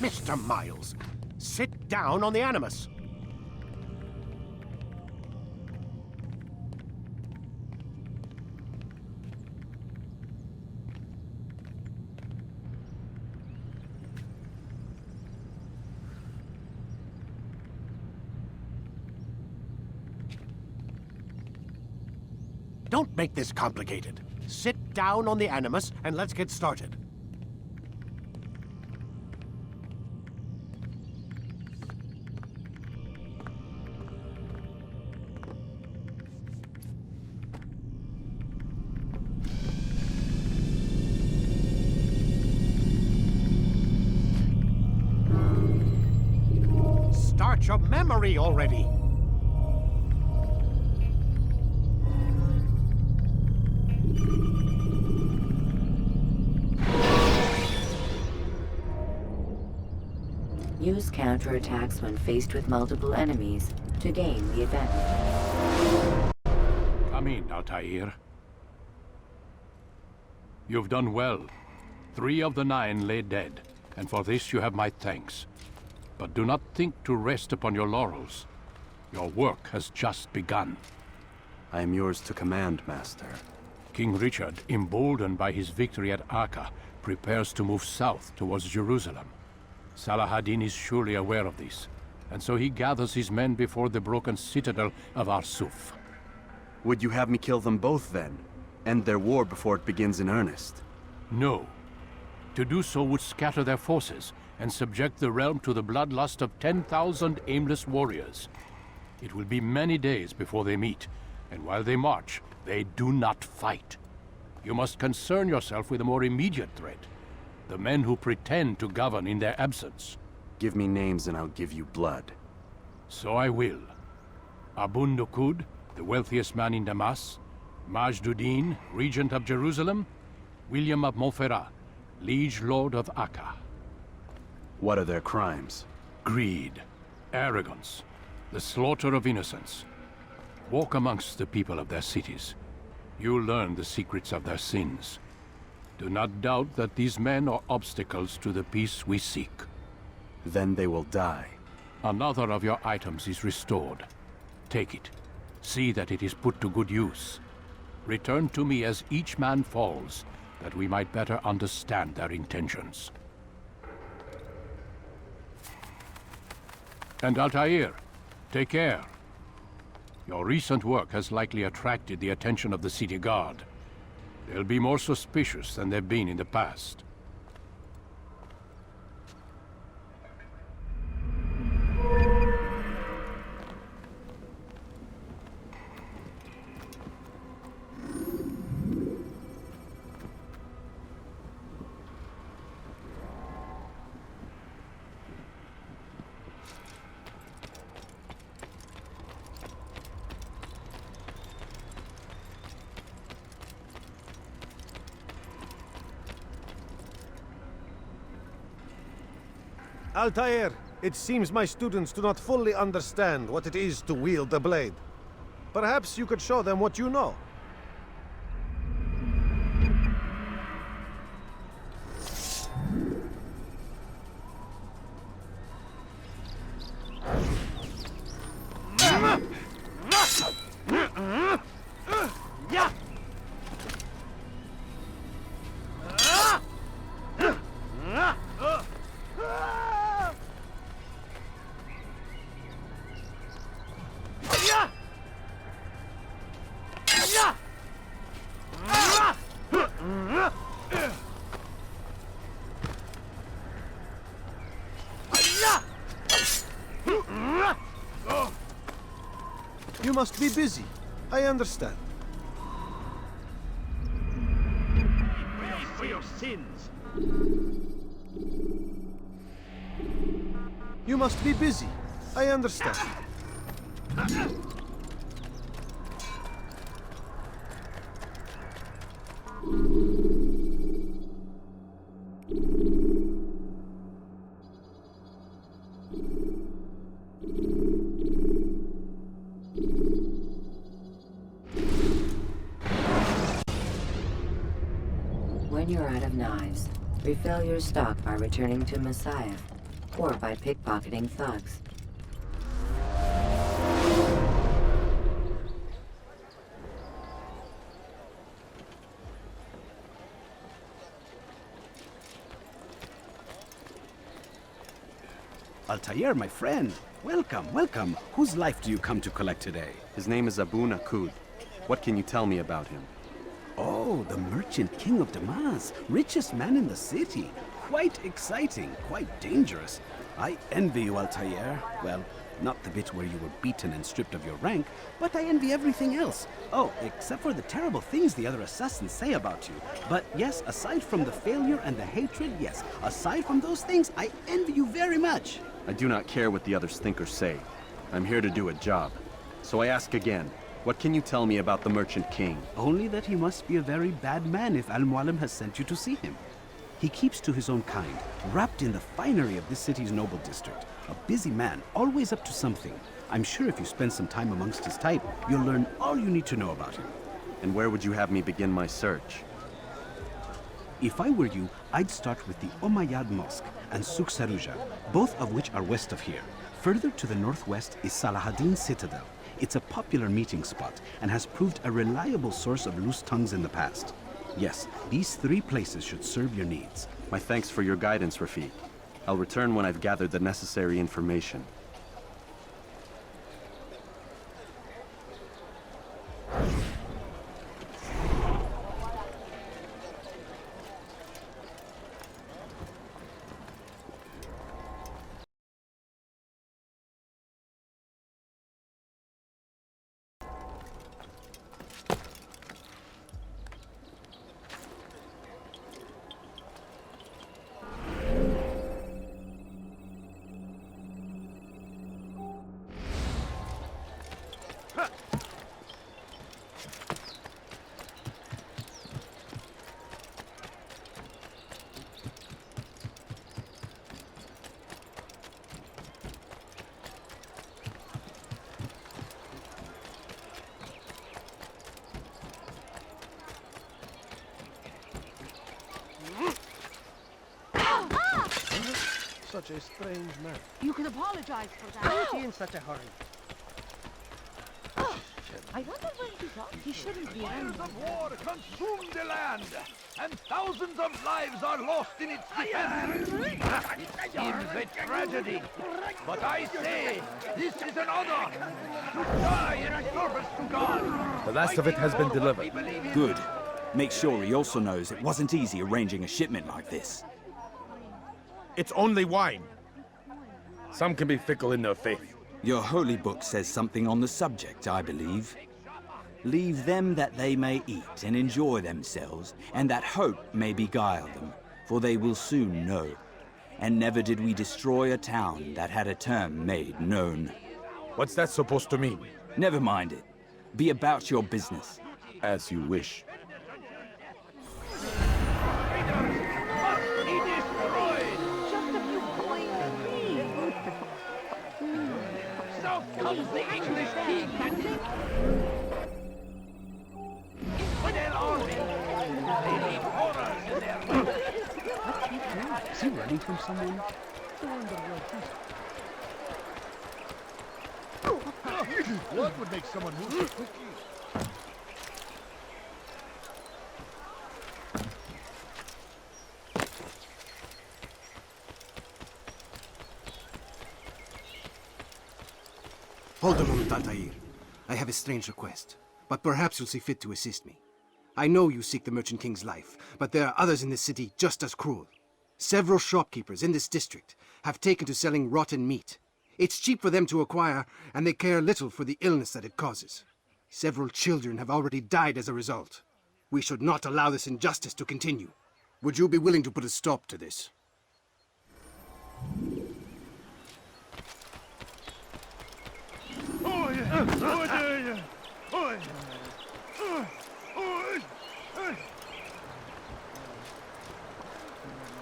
Mr. Miles, sit down on the Animus. Don't make this complicated. Sit down on the Animus and let's get started. Start your memory already. Use counterattacks when faced with multiple enemies to gain the advantage. Come in, Altair. You've done well. 3 of the 9 lay dead, and for this you have my thanks. But do not think to rest upon your laurels. Your work has just begun. I am yours to command, Master. King Richard, emboldened by his victory at Acre, prepares to move south towards Jerusalem. Saladin is surely aware of this, and so he gathers his men before the broken citadel of Arsuf. Would you have me kill them both, then? End their war before it begins in earnest? No. To do so would scatter their forces, and subject the realm to the bloodlust of 10,000 aimless warriors. It will be many days before they meet, and while they march, they do not fight. You must concern yourself with a more immediate threat. The men who pretend to govern in their absence. Give me names and I'll give you blood. So I will. Abun Nukud, the wealthiest man in Damas. Majduddin, regent of Jerusalem. William of Montferrat, liege lord of Acre. What are their crimes? Greed, arrogance, the slaughter of innocents. Walk amongst the people of their cities. You'll learn the secrets of their sins. Do not doubt that these men are obstacles to the peace we seek. Then they will die. Another of your items is restored. Take it. See that it is put to good use. Return to me as each man falls, that we might better understand their intentions. And Altair, take care. Your recent work has likely attracted the attention of the city guard. They'll be more suspicious than they've been in the past. Altair, it seems my students do not fully understand what it is to wield the blade. Perhaps you could show them what you know. You must be busy. I understand. Pray for your sins. You must be busy. I understand. When you're out of knives, refill your stock by returning to Masyaf. or by pickpocketing thugs. Altair, my friend. Welcome, welcome. Whose life do you come to collect today? His name is Abu Nakud. What can you tell me about him? Oh, the merchant king of Damascus. Richest man in the city. Quite exciting, quite dangerous. I envy you, Altair. Well, not the bit where you were beaten and stripped of your rank, but I envy everything else. Oh, except for the terrible things the other assassins say about you. But yes, aside from the failure and the hatred, yes, aside from those things, I envy you very much. I do not care what the others think or say. I'm here to do a job. So I ask again, what can you tell me about the Merchant King? Only that he must be a very bad man if Mualim has sent you to see him. He keeps to his own kind, wrapped in the finery of this city's noble district. A busy man, always up to something. I'm sure if you spend some time amongst his type, you'll learn all you need to know about him. And where would you have me begin my search? If I were you, I'd start with the Umayyad Mosque and Souk Saruja, both of which are west of here. Further to the northwest is Salahaddin Citadel. It's a popular meeting spot and has proved a reliable source of loose tongues in the past. Yes, these 3 places should serve your needs. My thanks for your guidance, Rafiq. I'll return when I've gathered the necessary information. Such a strange man. You can apologize for that. Why is he in such a hurry? I wonder where he got. He shouldn't be around. Of war consumed the land, and thousands of lives are lost in its defense. It seems a tragedy, but I say this is an honor to die in service to God. The last of it has been delivered. Good. Make sure he also knows it wasn't easy arranging a shipment like this. It's only wine. Some can be fickle in their faith. Your holy book says something on the subject, I believe. Leave them that they may eat and enjoy themselves, and that hope may beguile them, for they will soon know. And never did we destroy a town that had a term made known. What's that supposed to mean? Never mind it. Be about your business. As you wish. Comes the English king and infidel army. They leave horrors in their wake. Is he running from someone? What would make someone move so quickly? Hold a moment, Altair. I have a strange request, but perhaps you'll see fit to assist me. I know you seek the Merchant King's life, but there are others in this city just as cruel. Several shopkeepers in this district have taken to selling rotten meat. It's cheap for them to acquire, and they care little for the illness that it causes. Several children have already died as a result. We should not allow this injustice to continue. Would you be willing to put a stop to this?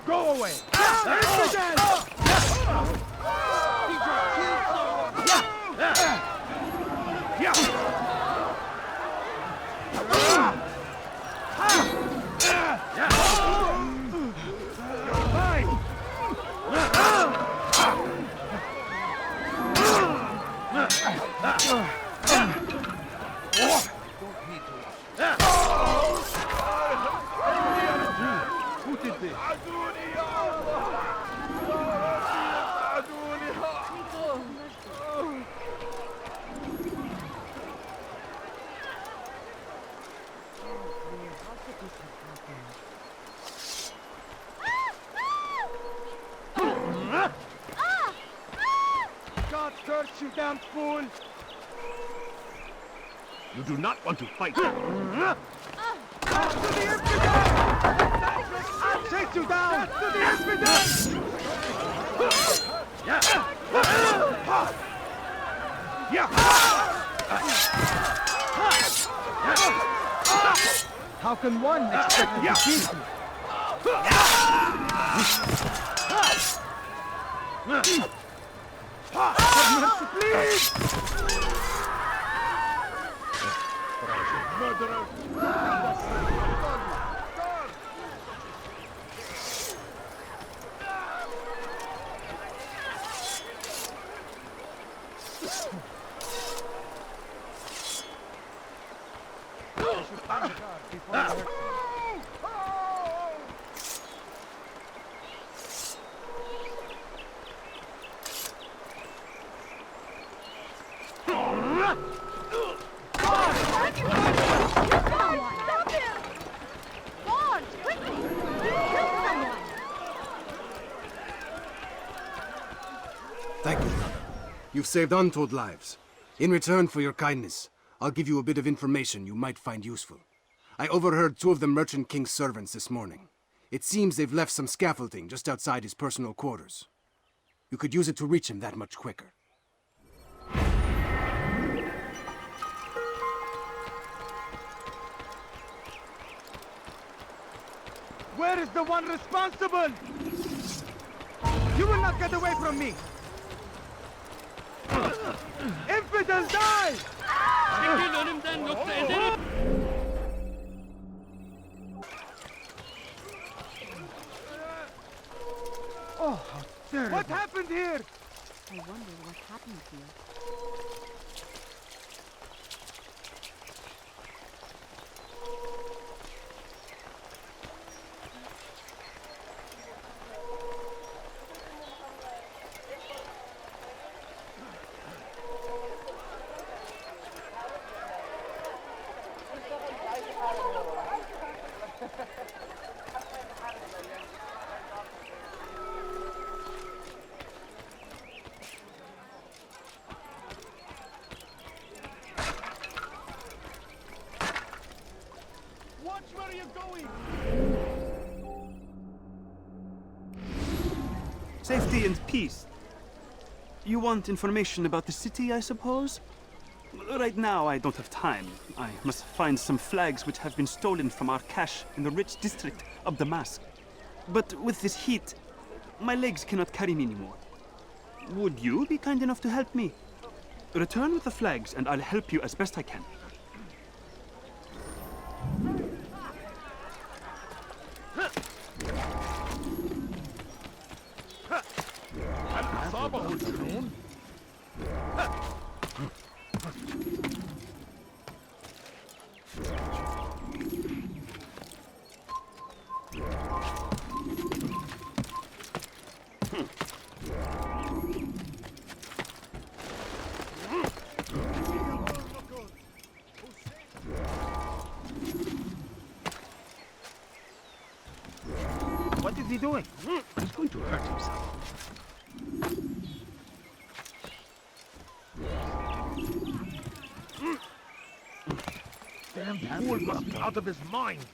Go away! you damn fool! You do not want to fight. I'll chase you down! To the infidels! How can one expect to defeat me? Please! Murderer! Thank you, brother. You've saved untold lives. In return for your kindness, I'll give you a bit of information you might find useful. I overheard 2 of the Merchant King's servants this morning. It seems they've left some scaffolding just outside his personal quarters. You could use it to reach him that much quicker. Where is the one responsible? You will not get away from me! Infidel, die! Oh, how terrible. What happened here? I wonder what happened here. Watch where you're going! Safety and peace. You want information about the city, I suppose? Right now, I don't have time. I must find some flags which have been stolen from our cache in the rich district of Damascus. But with this heat, my legs cannot carry me anymore. Would you be kind enough to help me? Return with the flags, and I'll help you as best I can. What is he doing? He's going to hurt himself. Damn fool must be out of his mind.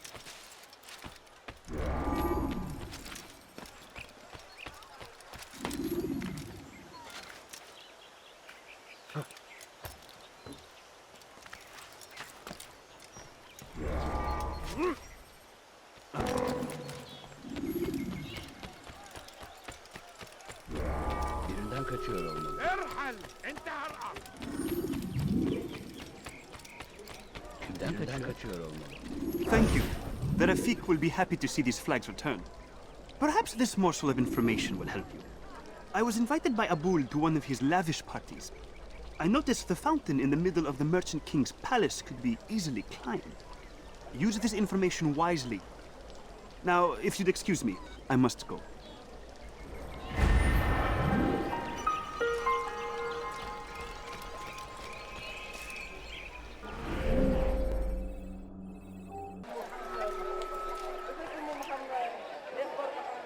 ارحل انتهى الامر. Thank you. The Rafik will be happy to see these flags return. Perhaps this morsel of information will help you. I was invited by Abul to one of his lavish parties. I noticed the fountain in the middle of the Merchant King's palace could be easily climbed. Use this information wisely. Now, if you'd excuse me, I must go.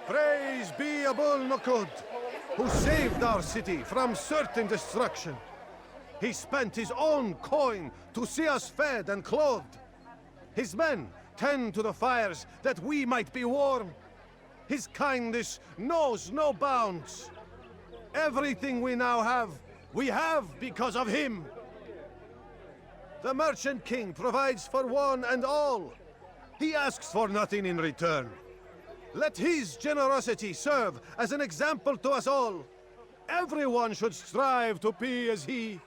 Praise be Abul Nukud, who saved our city from certain destruction. He spent his own coin to see us fed and clothed. His men tend to the fires that we might be warm. His kindness knows no bounds. Everything we now have, we have because of him. The Merchant King provides for one and all. He asks for nothing in return. Let his generosity serve as an example to us all. Everyone should strive to be as he.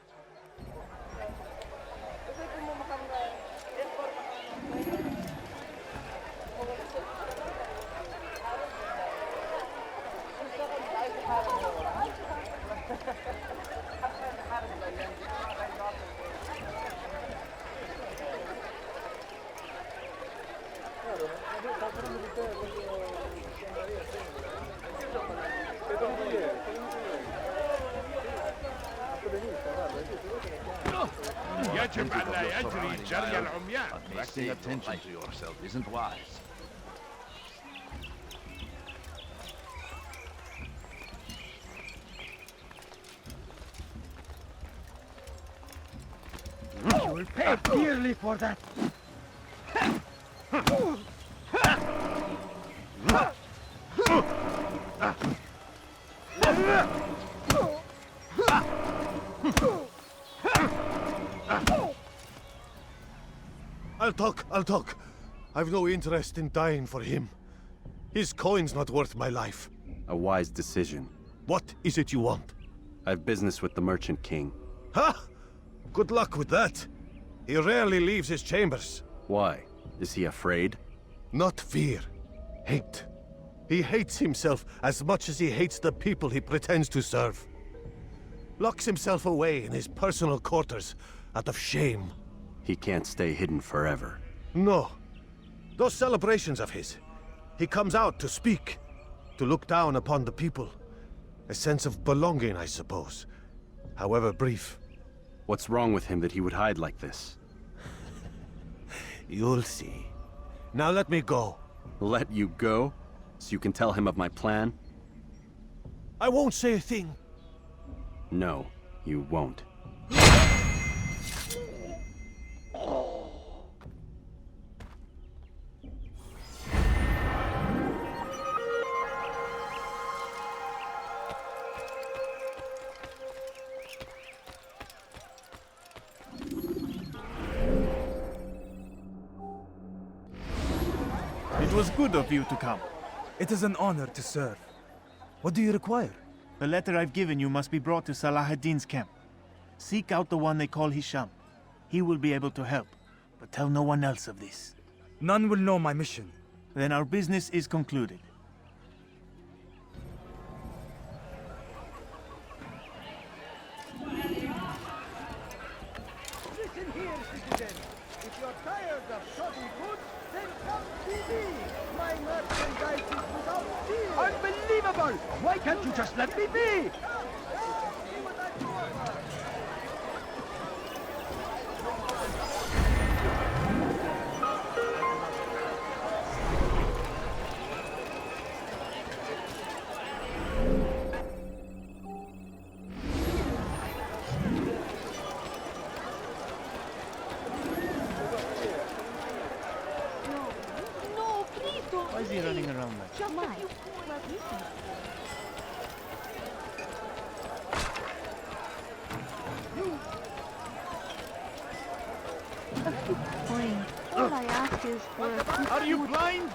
Attracting attention to yourself isn't wise. You will pay dearly for that. I'll talk. I've no interest in dying for him. His coin's not worth my life. A wise decision. What is it you want? I've business with the Merchant King. Ha! Good luck with that. He rarely leaves his chambers. Why? Is he afraid? Not fear. Hate. He hates himself as much as he hates the people he pretends to serve. Locks himself away in his personal quarters out of shame. He can't stay hidden forever. No. Those celebrations of his, he comes out to speak, to look down upon the people. A sense of belonging, I suppose, however brief. What's wrong with him that he would hide like this? You'll see. Now let me go. Let you go? So you can tell him of my plan? I won't say a thing. No, you won't. It was good of you to come. It is an honor to serve. What do you require? The letter I've given you must be brought to Salah ad-Din's camp. Seek out the one they call Hisham. He will be able to help, but tell no one else of this. None will know my mission. Then our business is concluded. Listen here, citizen. If you're tired of shopping goods, then come see me. My merchandise is without fear. Unbelievable! Why can't you just let me be? Why is he running around like that? Why? Listen. Fine. All I ask is for a... Are you blind?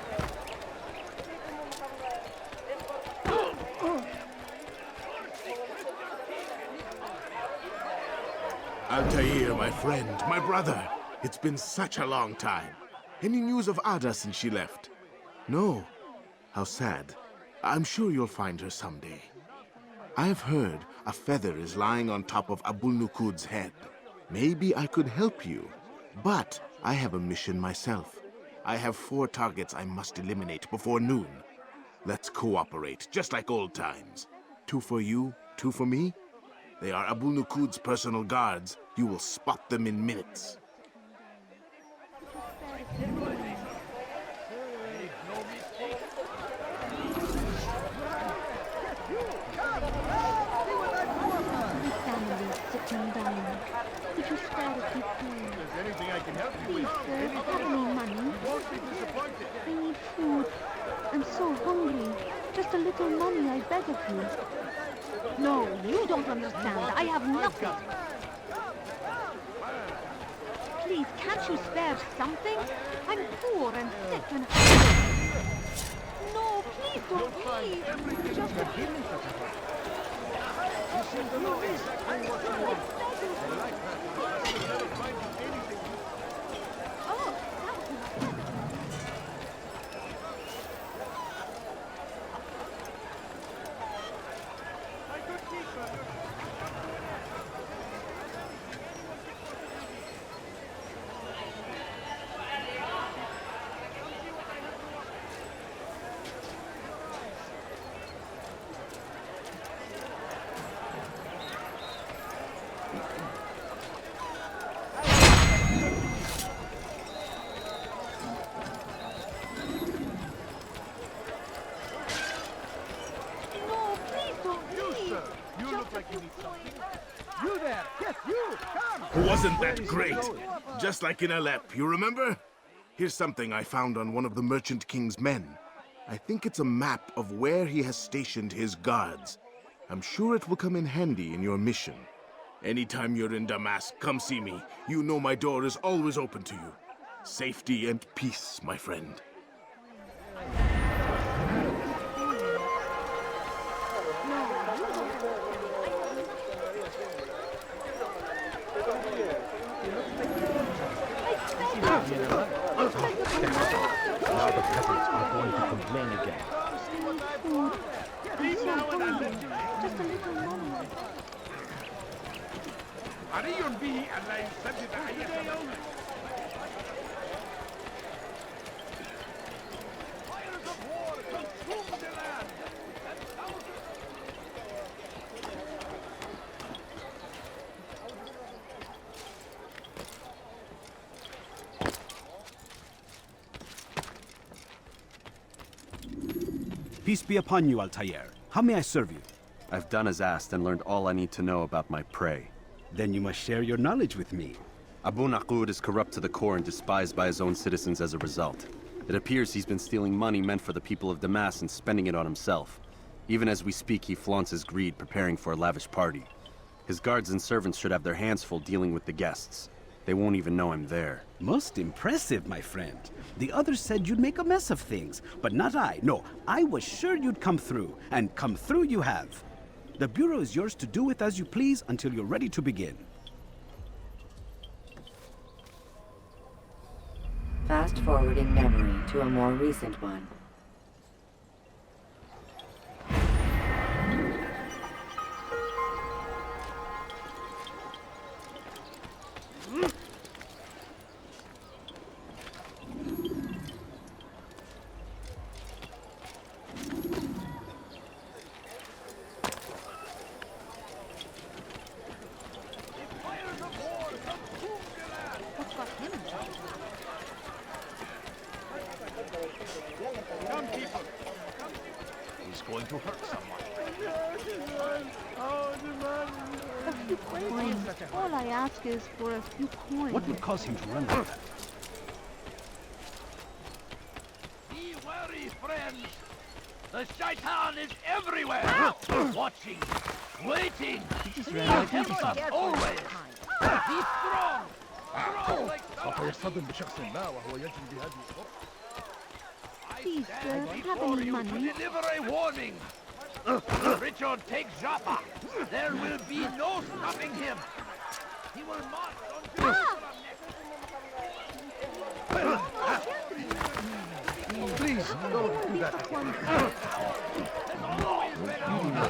Altair, my friend, my brother. It's been such a long time. Any news of Ada since she left? No. How sad. I'm sure you'll find her someday. I've heard a feather is lying on top of Abul Nukud's head. Maybe I could help you. But I have a mission myself. I have 4 targets I must eliminate before noon. Let's cooperate, just like old times. 2 for you, 2 for me. They are Abul Nukud's personal guards. You will spot them in minutes. Families sitting down. little money, I beg of you. No, you don't understand. I have nothing. Please, can't you spare something? I'm poor and sick and hungry. No, please don't leave. Just a few. You seem to know exactly what you want. I like that. Never find anything. Oh, that was nice. Wasn't that great? Just like in Alep, you remember? Here's something I found on one of the Merchant King's men. I think it's a map of where he has stationed his guards. I'm sure it will come in handy in your mission. Anytime you're in Damascus, come see me. You know my door is always open to you. Safety and peace, my friend. Now the peasants are going to complain again. Just a little money. Peace be upon you, Altair. How may I serve you? I've done as asked and learned all I need to know about my prey. Then you must share your knowledge with me. Abu Naqud is corrupt to the core and despised by his own citizens as a result. It appears he's been stealing money meant for the people of Damascus and spending it on himself. Even as we speak, he flaunts his greed, preparing for a lavish party. His guards and servants should have their hands full dealing with the guests. They won't even know I'm there. Most impressive, my friend. The others said you'd make a mess of things, but not I. No, I was sure you'd come through, and come through you have. The Bureau is yours to do with as you please until you're ready to begin. Fast-forwarding memory to a more recent one. All I ask is for a few coins. What would cause him to run like that? Be wary, friends. The shaitan is everywhere. Watching, waiting. Please help us always. Be strong. Strong like Please, sir, have before any you money? to deliver a warning. Richard takes Jaffa. There will be no stopping him. He will march on Jerusalem next. Please, don't do that.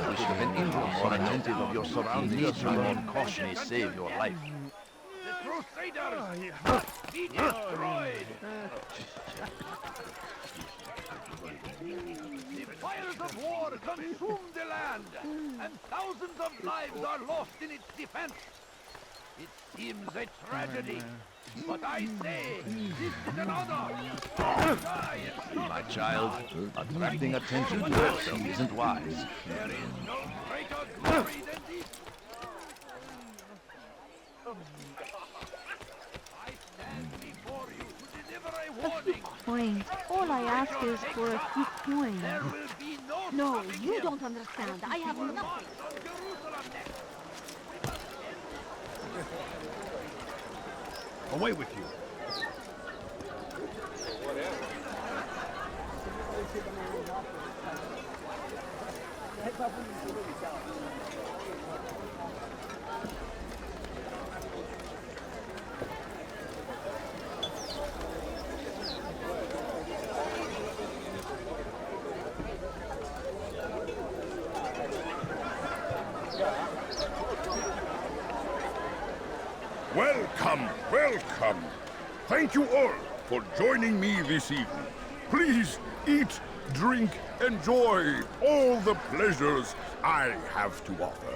You should have been injured or attentive of your surroundings. Need to remain cautious may save your life. The Crusaders be destroyed. The fires of war consume the land, and thousands of lives are lost in its defense. It seems a tragedy, but I say this is an honor. My child, attracting attention to yourself isn't wise. There is no greater glory than this. I stand before you to deliver a warning. Coins. All I ask is for a few coins. There will be no No, you don't understand. I have nothing. Away with you. Welcome, welcome. Thank you all for joining me this evening. Please eat, drink, enjoy all the pleasures I have to offer.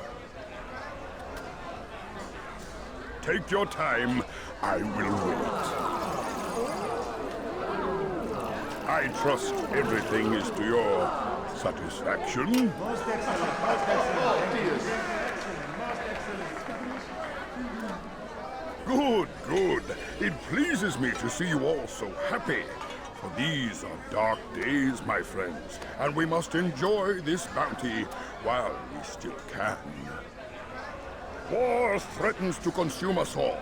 Take your time, I will wait. I trust everything is to your satisfaction. Most excellent, most excellent. Good, good. It pleases me to see you all so happy. For these are dark days, my friends, and we must enjoy this bounty while we still can. War threatens to consume us all.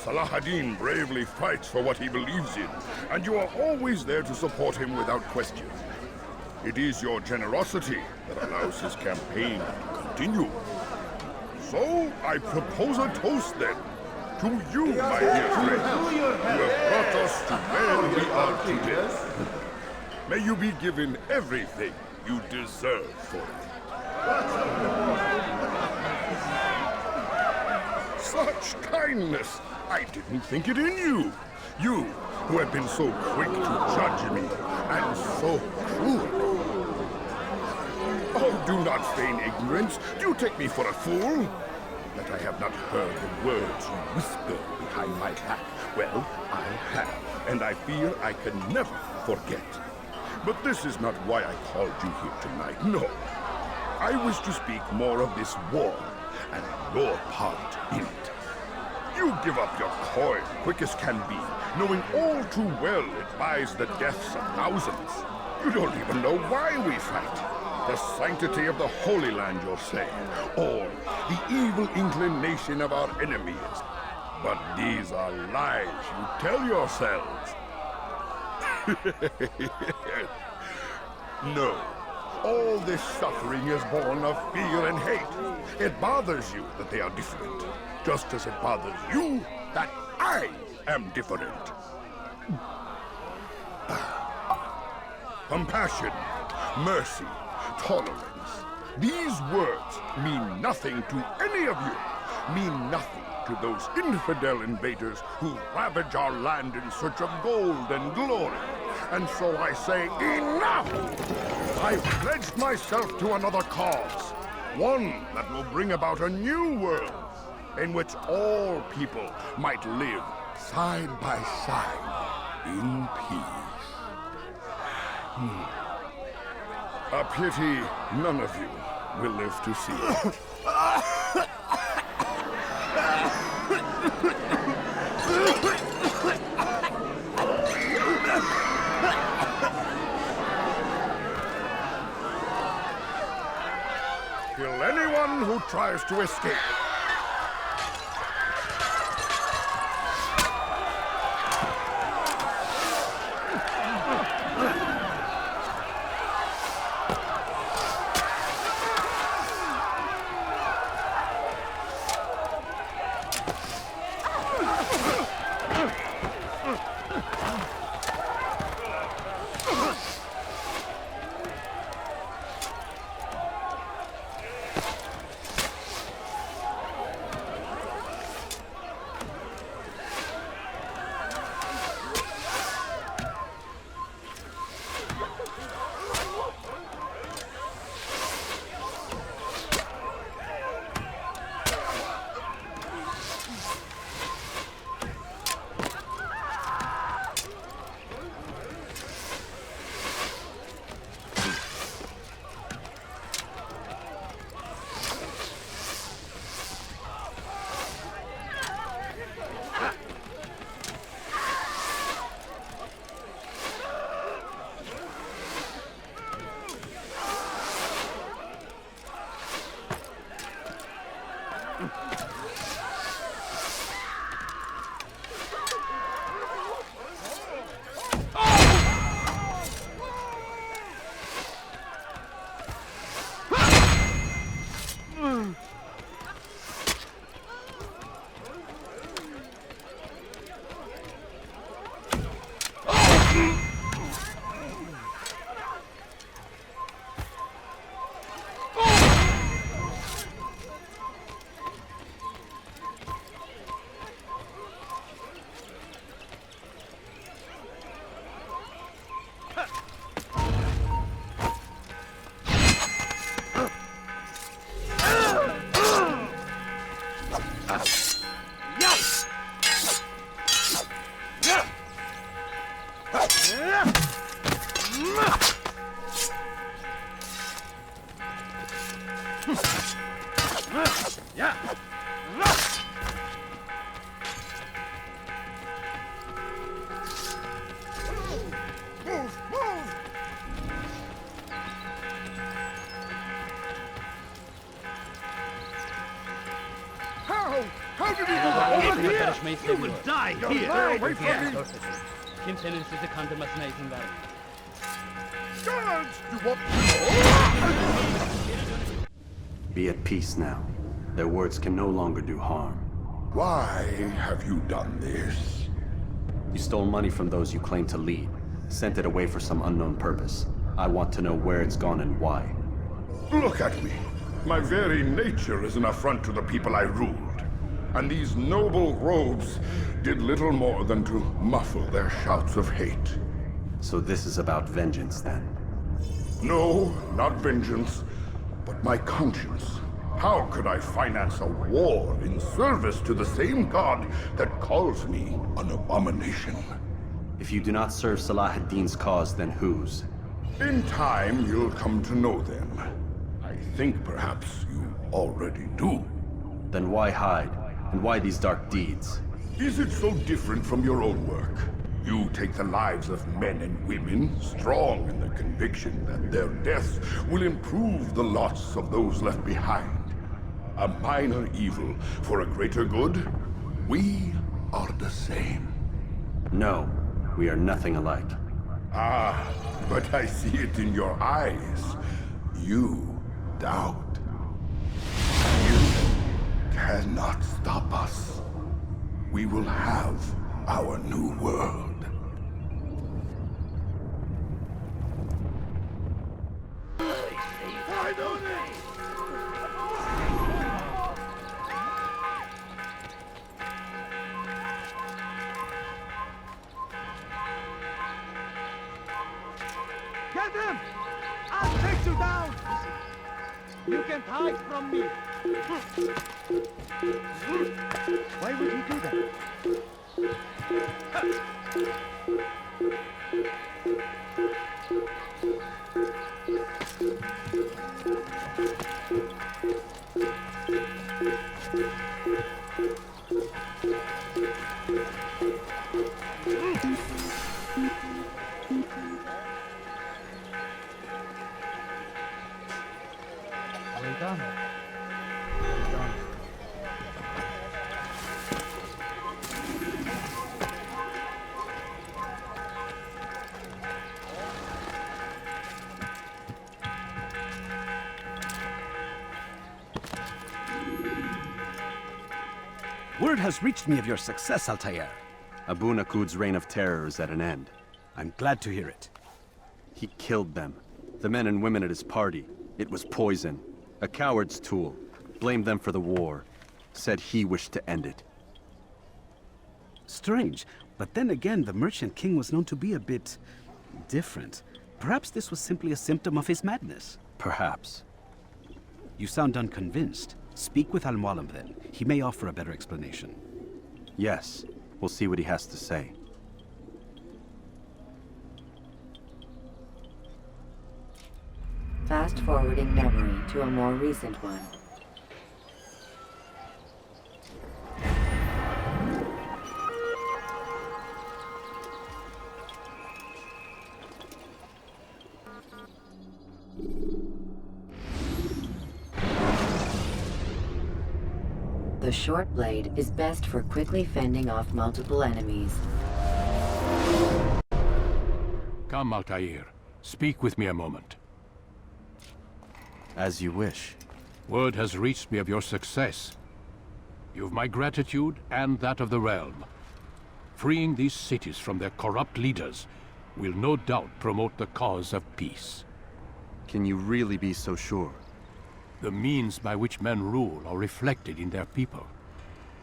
Salah ad-Din bravely fights for what he believes in, and you are always there to support him without question. It is your generosity that allows his campaign to continue. So, I propose a toast then. To you, my dear friends, you have brought us to where we are today. May you be given everything you deserve for it. Such kindness! I didn't think it in you. You, who have been so quick to judge me, and so cruel. Oh, do not feign ignorance. Do you take me for a fool? That I have not heard the words you whisper behind my back. Well, I have, and I fear I can never forget. But this is not why I called you here tonight, no. I wish to speak more of this war, and your part in it. You give up your coin quick as can be, knowing all too well it buys the deaths of thousands. You don't even know why we fight. The sanctity of the Holy Land, you'll say, or the evil inclination of our enemies. But these are lies you tell yourselves. No, all this suffering is born of fear and hate. It bothers you that they are different, just as it bothers you that I am different. Compassion, mercy, tolerance. These words mean nothing to any of you, mean nothing to those infidel invaders who ravage our land in search of gold and glory. And so I say, enough! I've pledged myself to another cause, one that will bring about a new world, in which all people might live side by side in peace. A pity none of you will live to see it. Kill anyone who tries to escape. How did he do that? Over here! You will die here! Wait for me! Guards! You want Be at peace now. Their words can no longer do harm. Why have you done this? You stole money from those you claim to lead, sent it away for some unknown purpose. I want to know where it's gone and why. Look at me. My very nature is an affront to the people I ruled. And these noble robes did little more than to muffle their shouts of hate. So this is about vengeance, then? No, not vengeance, but my conscience. How could I finance a war in service to the same god that calls me an abomination? If you do not serve Salah ad-Din's cause, then whose? In time, you'll come to know them. I think perhaps you already do. Then why hide? And why these dark deeds? Is it so different from your own work? You take the lives of men and women, strong in the conviction that their deaths will improve the lots of those left behind. A minor evil for a greater good? We are the same. No, we are nothing alike. Ah, but I see it in your eyes. You doubt. You cannot stop us. We will have our new world. Get him! I'll take you down! You can't hide from me! Why would he do that? Well done. Well done. Word has reached me of your success, Altair. Abu Nakud's reign of terror is at an end. I'm glad to hear it. He killed them. The men and women at his party. It was poison. A coward's tool. Blamed them for the war. Said he wished to end it. Strange, but then again, the Merchant King was known to be a bit different. Perhaps this was simply a symptom of his madness. Perhaps. You sound unconvinced. Speak with Mualim then. He may offer a better explanation. Yes. We'll see what he has to say. Fast-forwarding memory to a more recent one. The short blade is best for quickly fending off multiple enemies. Come, Altair. Speak with me a moment. As you wish. Word has reached me of your success. You've my gratitude and that of the realm. Freeing these cities from their corrupt leaders will no doubt promote the cause of peace. Can you really be so sure? The means by which men rule are reflected in their people.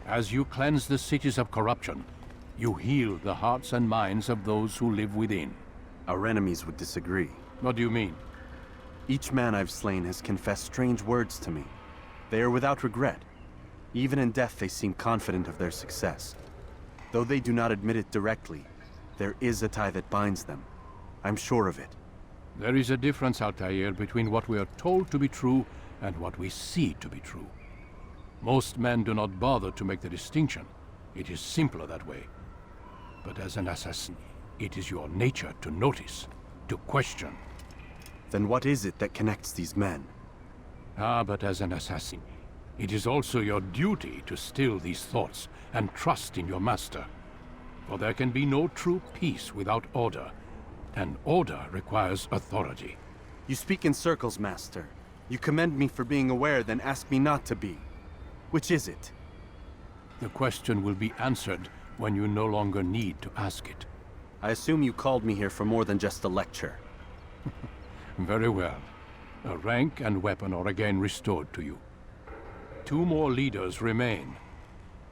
As you cleanse the cities of corruption, you heal the hearts and minds of those who live within. Our enemies would disagree. What do you mean? Each man I've slain has confessed strange words to me. They are without regret. Even in death they seem confident of their success. Though they do not admit it directly, there is a tie that binds them. I'm sure of it. There is a difference, Altair, between what we are told to be true and what we see to be true. Most men do not bother to make the distinction. It is simpler that way. But as an assassin, it is your nature to notice, to question. Then what is it that connects these men? Ah, but as an assassin, It is also your duty to still these thoughts and trust in your master. For there can be no true peace without order, and order requires authority. You speak in circles, Master. You commend me for being aware, then ask me not to be. Which is it? The question will be answered when you no longer need to ask it. I assume you called me here for more than just a lecture. Very well. A rank and weapon are again restored to you. 2 more leaders remain.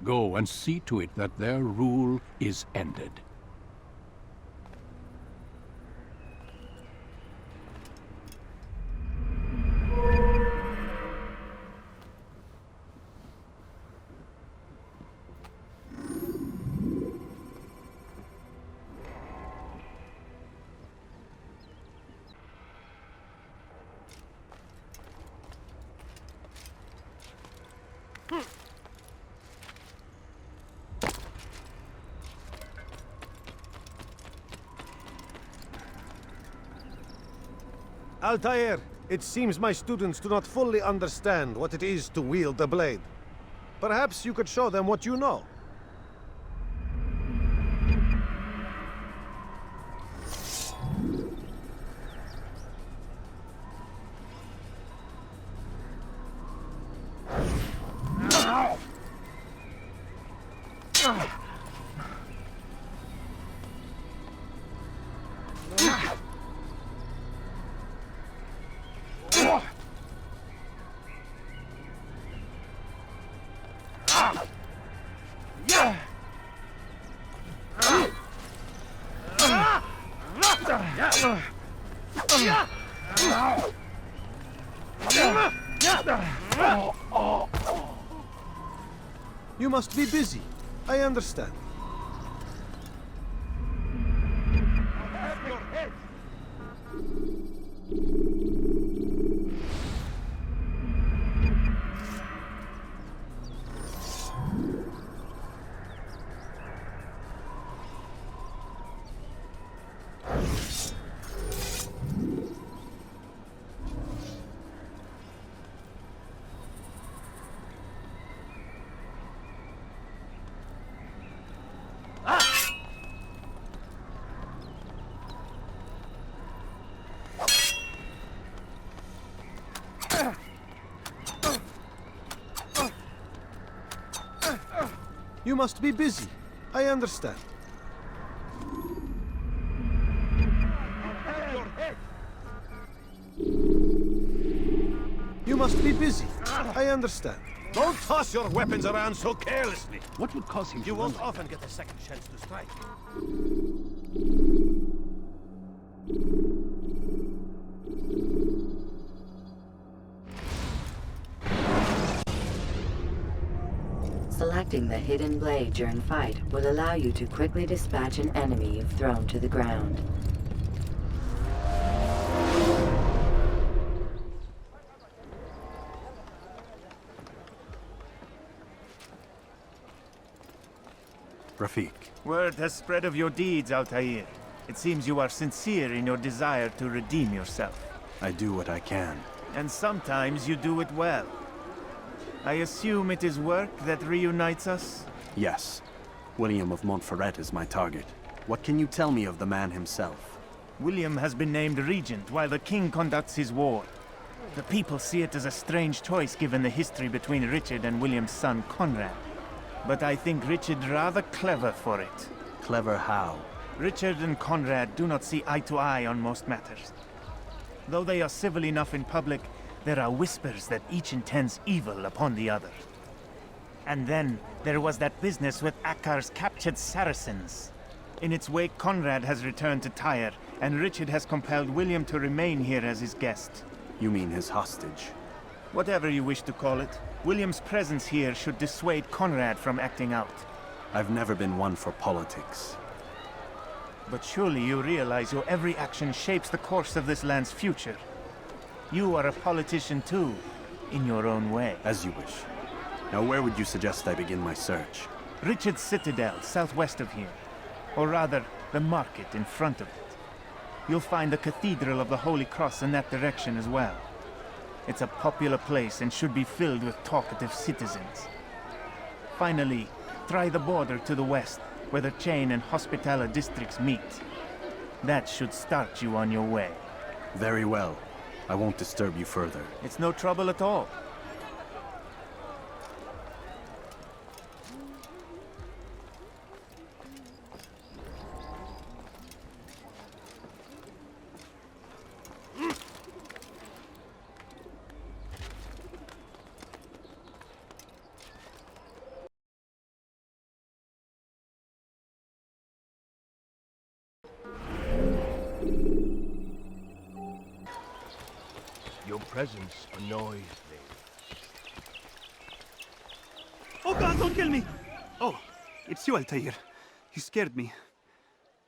Go and see to it that their rule is ended. Altair, it seems my students do not fully understand what it is to wield the blade. Perhaps you could show them what you know. You must be busy. I understand. You must be busy. I understand. You must be busy. I understand. Don't toss your weapons around so carelessly. What would cause him to You won't run? often get a second chance to strike. Selecting the hidden blade during fight will allow you to quickly dispatch an enemy if thrown to the ground. Rafik. Word has spread of your deeds, Altair. It seems you are sincere in your desire to redeem yourself. I do what I can. And sometimes you do it well. I assume it is work that reunites us? Yes. William of Montferrat is my target. What can you tell me of the man himself? William has been named regent while the king conducts his war. The people see it as a strange choice given the history between Richard and William's son Conrad. But I think Richard rather clever for it. Clever how? Richard and Conrad do not see eye to eye on most matters. Though they are civil enough in public, there are whispers that each intends evil upon the other. And then there was that business with Acre's captured Saracens. In its wake, Conrad has returned to Tyre, and Richard has compelled William to remain here as his guest. You mean his hostage? Whatever you wish to call it, William's presence here should dissuade Conrad from acting out. I've never been one for politics. But surely you realize your every action shapes the course of this land's future. You are a politician too, in your own way. As you wish. Now where would you suggest I begin my search? Richard's Citadel, southwest of here. Or rather, the market in front of it. You'll find the Cathedral of the Holy Cross in that direction as well. It's a popular place and should be filled with talkative citizens. Finally, try the border to the west, where the chain and hospitaller districts meet. That should start you on your way. Very well. I won't disturb you further. It's no trouble at all. Your presence annoys me. Oh God, don't kill me! Oh, it's you, Altair. You scared me.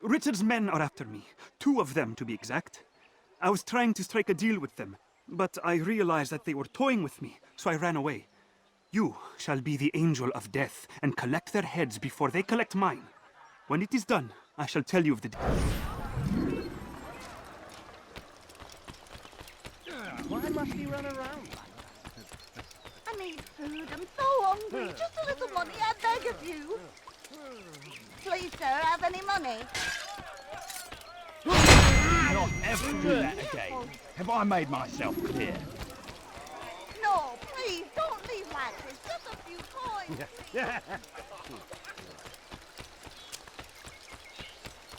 Richard's men are after me. 2 of them, to be exact. I was trying to strike a deal with them, but I realized that they were toying with me, so I ran away. You shall be the angel of death and collect their heads before they collect mine. When it is done, I shall tell you of the deal. Why must he run around? I need food. I'm so hungry. Just a little money, I beg of you. Please, sir, have any money? Not ever do that again. Have I made myself clear? No, please, don't leave like this. Just a few coins.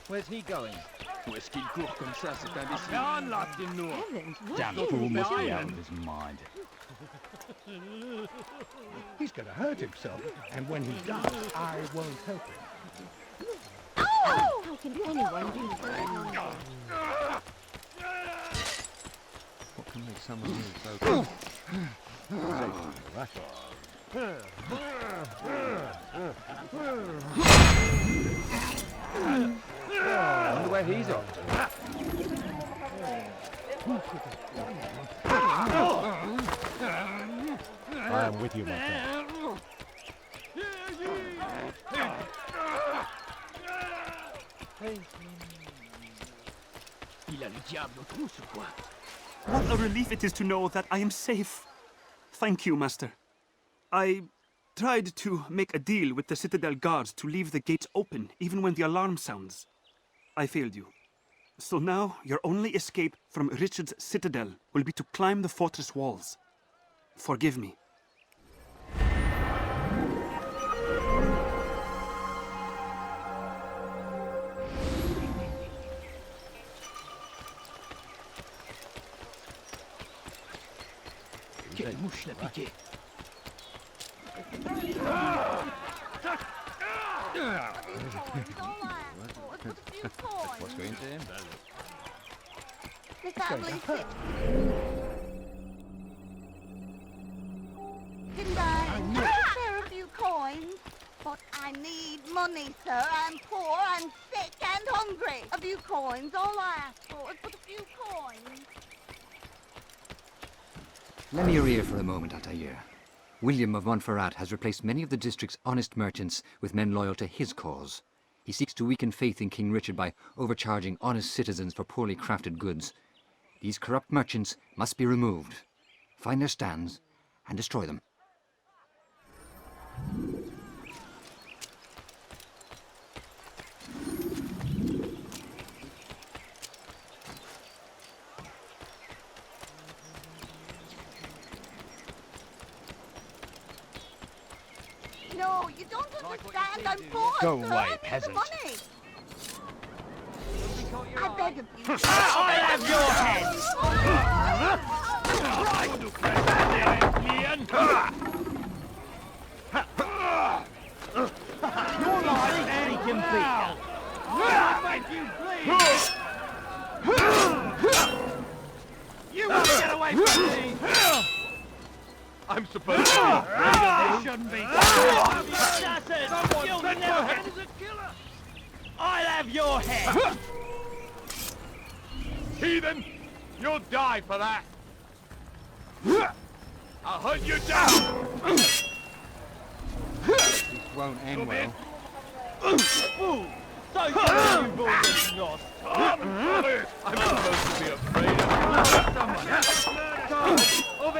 Where's he going? Où est-ce qu'il court comme ça, c'est imbécile? Damn fool must be out of his mind. He's going to hurt himself, and when he does, I won't help him. Oh! How can anyone do that? What can make someone move so quick? I wonder where he's off to. I am with you, my friend. Il a le diable au trou, ce quoi. What a relief it is to know that I am safe. Thank you, Master. I tried to make a deal with the Citadel guards to leave the gates open, even when the alarm sounds. I failed you. So now, your only escape from Richard's Citadel will be to climb the fortress walls. Forgive me. Quelle mouche l'a piqué? What's going to him? The family sick. Didn't I share a few coins? But I need money, sir. I'm poor, I'm sick and hungry. A few coins, all I ask for is but a few coins. Lend me your ear for a moment, Altair. William of Montferrat has replaced many of the district's honest merchants with men loyal to his cause. He seeks to weaken faith in King Richard by overcharging honest citizens for poorly crafted goods. These corrupt merchants must be removed. Find their stands and destroy them. No, you don't understand. I'm poor, Go sir. away, I need peasant. the money. I beg of you. I'll have your head! Your life ain't complete. I'll make you bleed! You won't get away from me! I'm supposed to be This shouldn't be assassin! You'll never have... I'll have your head! Heathen! You'll die for that! I'll hunt you down! This won't end well. Fool! So you've already lost! I'm supposed to be afraid of Someone! Over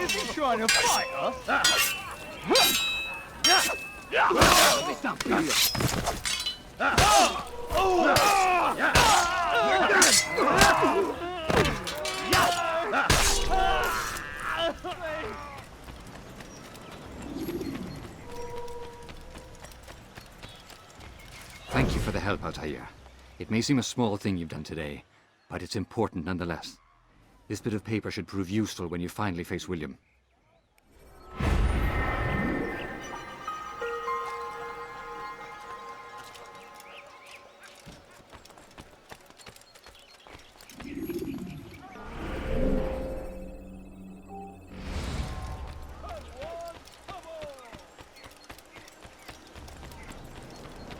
Is he trying to fight us? Thank you for the help, Altair. It may seem a small thing you've done today, but it's important nonetheless. This bit of paper should prove useful when you finally face William.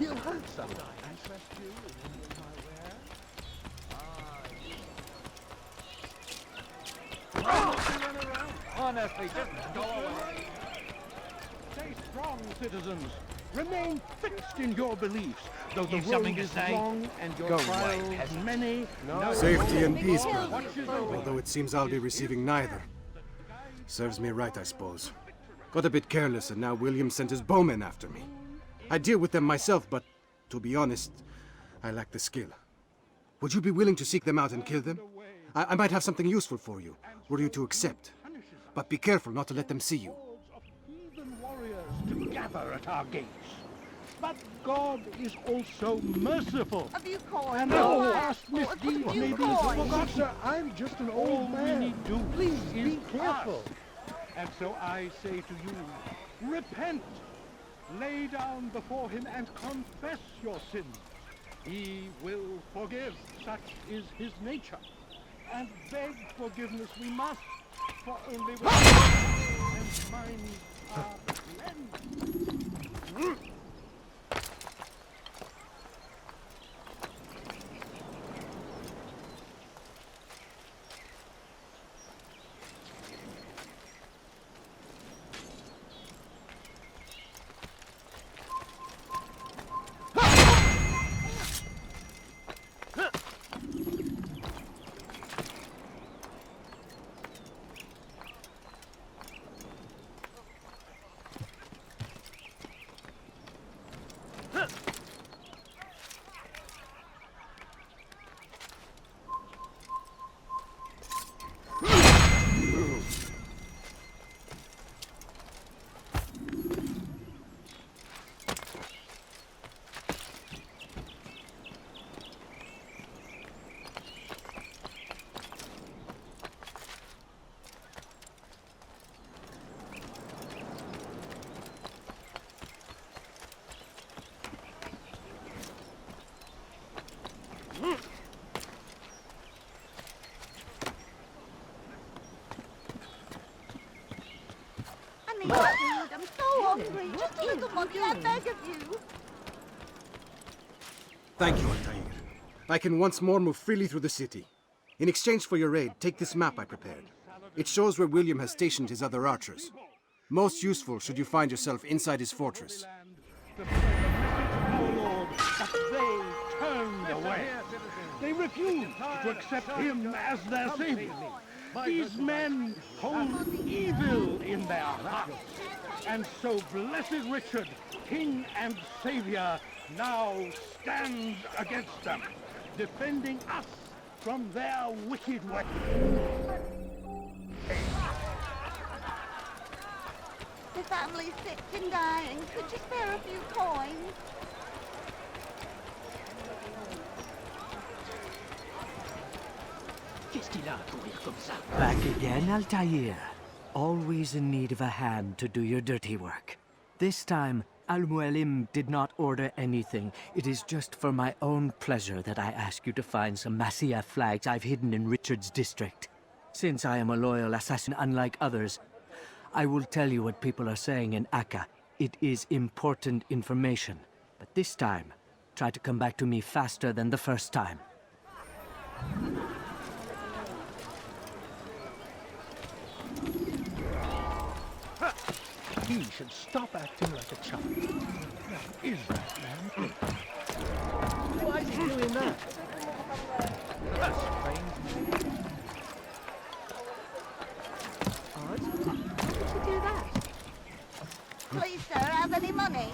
You heard something interest you in any of my wares? Honestly, just go away. Stay strong, citizens. Remain fixed in your beliefs, though the road is long and your trials many. Safety and peace, brother. Although it seems I'll be receiving neither. Serves me right, I suppose. Got a bit careless, and now William sent his bowmen after me. I deal with them myself, but to be honest, I lack the skill. Would you be willing to seek them out and kill them? I might have something useful for you, were you to accept. But be careful not to let them see you. Heathen warriors to gather at our gates. But God is also merciful. Have you coins? And our past misdeeds may be forgotten. Sir, I'm just an old man. We need do, please be careful. And so I say to you, repent. Lay down before him and confess your sins. He will forgive, such is his nature. And beg forgiveness we must, for only with and minds are cleansed. I need food. I'm so hungry. Just a little money, I beg of you. Thank you, Altair. I can once more move freely through the city. In exchange for your aid, take this map I prepared. It shows where William has stationed his other archers. Most useful should you find yourself inside his fortress. Our Lord, but they turned away. They refused to accept him as their savior. These men hold evil in their hearts. And so blessed Richard, king and savior, now stands against them, defending us from their wicked way. The family's sick and dying. Could you spare a few coins? Back again, Altair. Always in need of a hand to do your dirty work. This time, Mualim did not order anything. It is just for my own pleasure that I ask you to find some Masyaf flags I've hidden in Richard's district. Since I am a loyal assassin unlike others, I will tell you what people are saying in Acre. It is important information. But this time, try to come back to me faster than the first time. He should stop acting like a child. Now, is that man? Why is he doing that? That's strange. Why did you do that? Please, sir, have any money?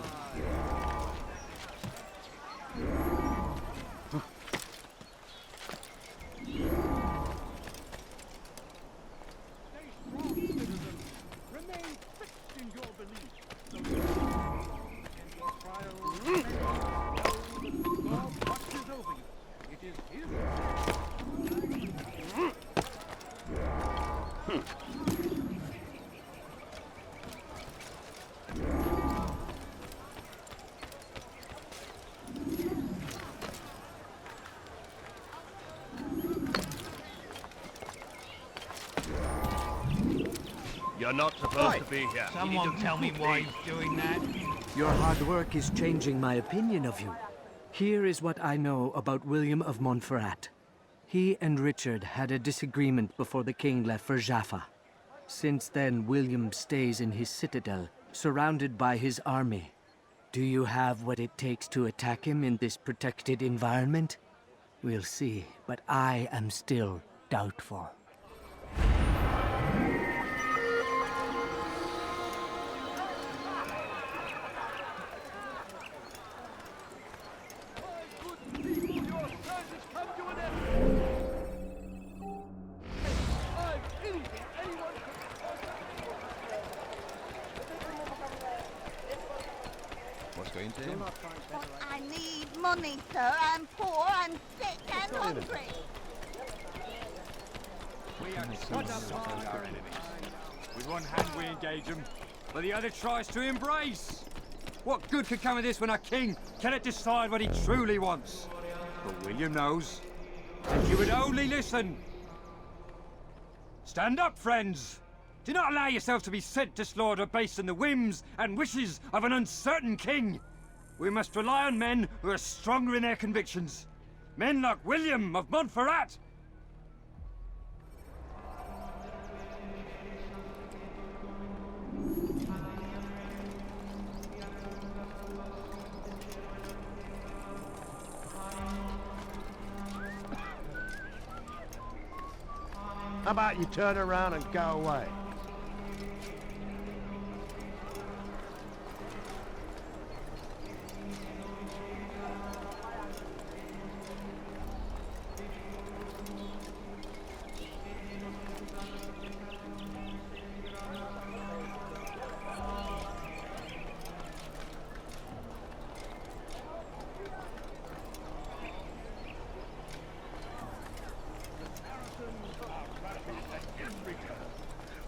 You're not supposed to be here. Someone tell me why he's doing that. Your hard work is changing my opinion of you. Here is what I know about William of Montferrat. He and Richard had a disagreement before the king left for Jaffa. Since then, William stays in his citadel, surrounded by his army. Do you have what it takes to attack him in this protected environment? We'll see, but I am still doubtful. But I need money, sir. I'm poor and sick and hungry. We are shut up behind our enemies. With one hand we engage them, but the other tries to embrace. What good could come of this when our king cannot decide what he truly wants? But William knows. If you would only listen. Stand up, friends. Do not allow yourself to be sent to slaughter based on the whims and wishes of an uncertain king. We must rely on men who are stronger in their convictions. Men like William of Montferrat. How about you turn around and go away?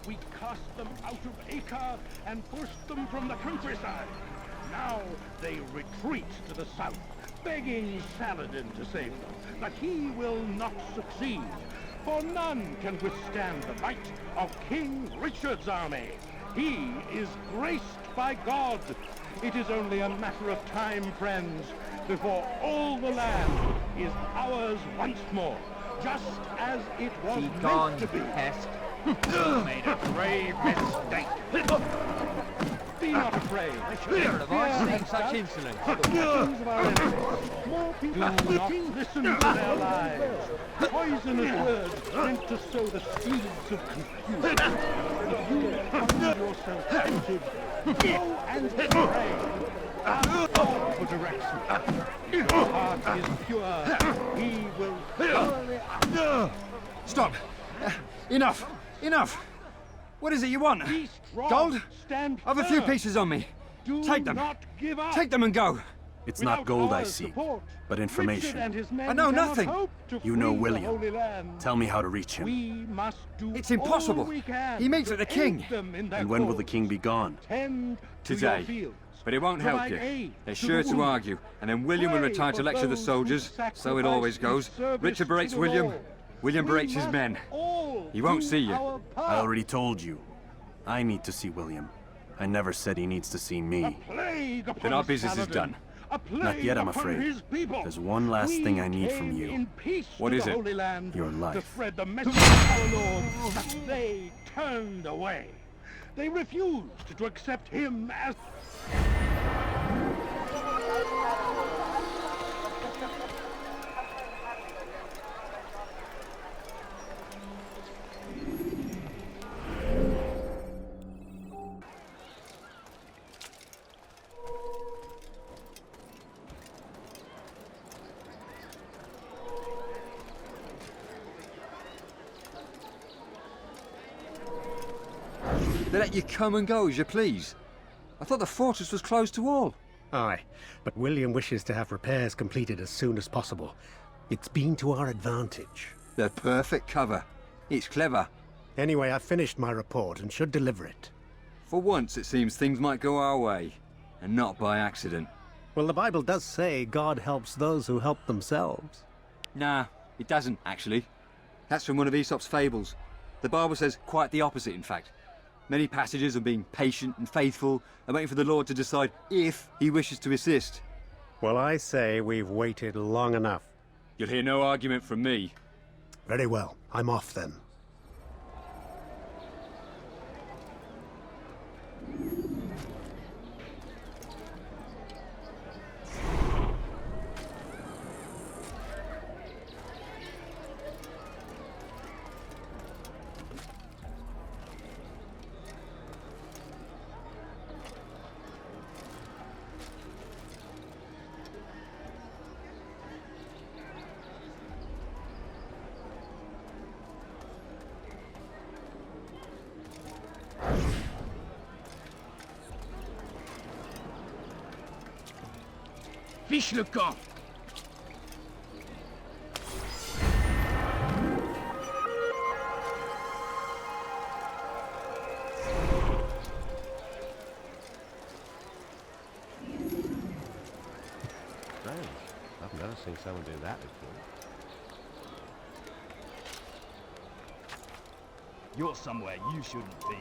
We cast them out of Acre and pushed them from the countryside. Now they retreat to the south, begging Saladin to save them. But he will not succeed, for none can withstand the might of King Richard's army. He is graced by God. It is only a matter of time, friends, before all the land is ours once more, just as it was meant to be. Pest. You made a grave mistake. Be not afraid. Have I seen such insolence? The weapons of our enemies. More people do not listen to their lives. Poisonous words meant to sow the seeds of confusion. If you find yourself tempted, go and pray. Ask God for direction. If your heart is pure, He will surely. Stop! Enough! Enough! What is it you want? Gold? I've a few pieces on me. Take them. Take them and go. It's not gold I seek, but information. I know nothing. You know William. Tell me how to reach him. It's impossible. He meets with the king. And when will the king be gone? Today. But it won't help you. They're sure to argue, and then William will retire to lecture the soldiers. So it always goes. Richard berates William. William berates his men. He won't see you. I already told you. I need to see William. I never said he needs to see me. Then our business is done. Not yet, I'm afraid. There's one last thing I need from you. What is it? Your To life. spread the message of our Lord, but they turned away. They refused to accept him as... They let you come and go as you please. I thought the fortress was closed to all. Aye, but William wishes to have repairs completed as soon as possible. It's been to our advantage. The perfect cover. It's clever. Anyway, I've finished my report and should deliver it. For once, it seems things might go our way, and not by accident. Well, the Bible does say God helps those who help themselves. Nah, it doesn't, actually. That's from one of Aesop's fables. The Bible says quite the opposite, in fact. Many passages of being patient and faithful and waiting for the Lord to decide if he wishes to assist. Well, I say we've waited long enough. You'll hear no argument from me. Very well. I'm off then. Fiche le camp! Strange. I've never seen someone do that before. You're somewhere you shouldn't be.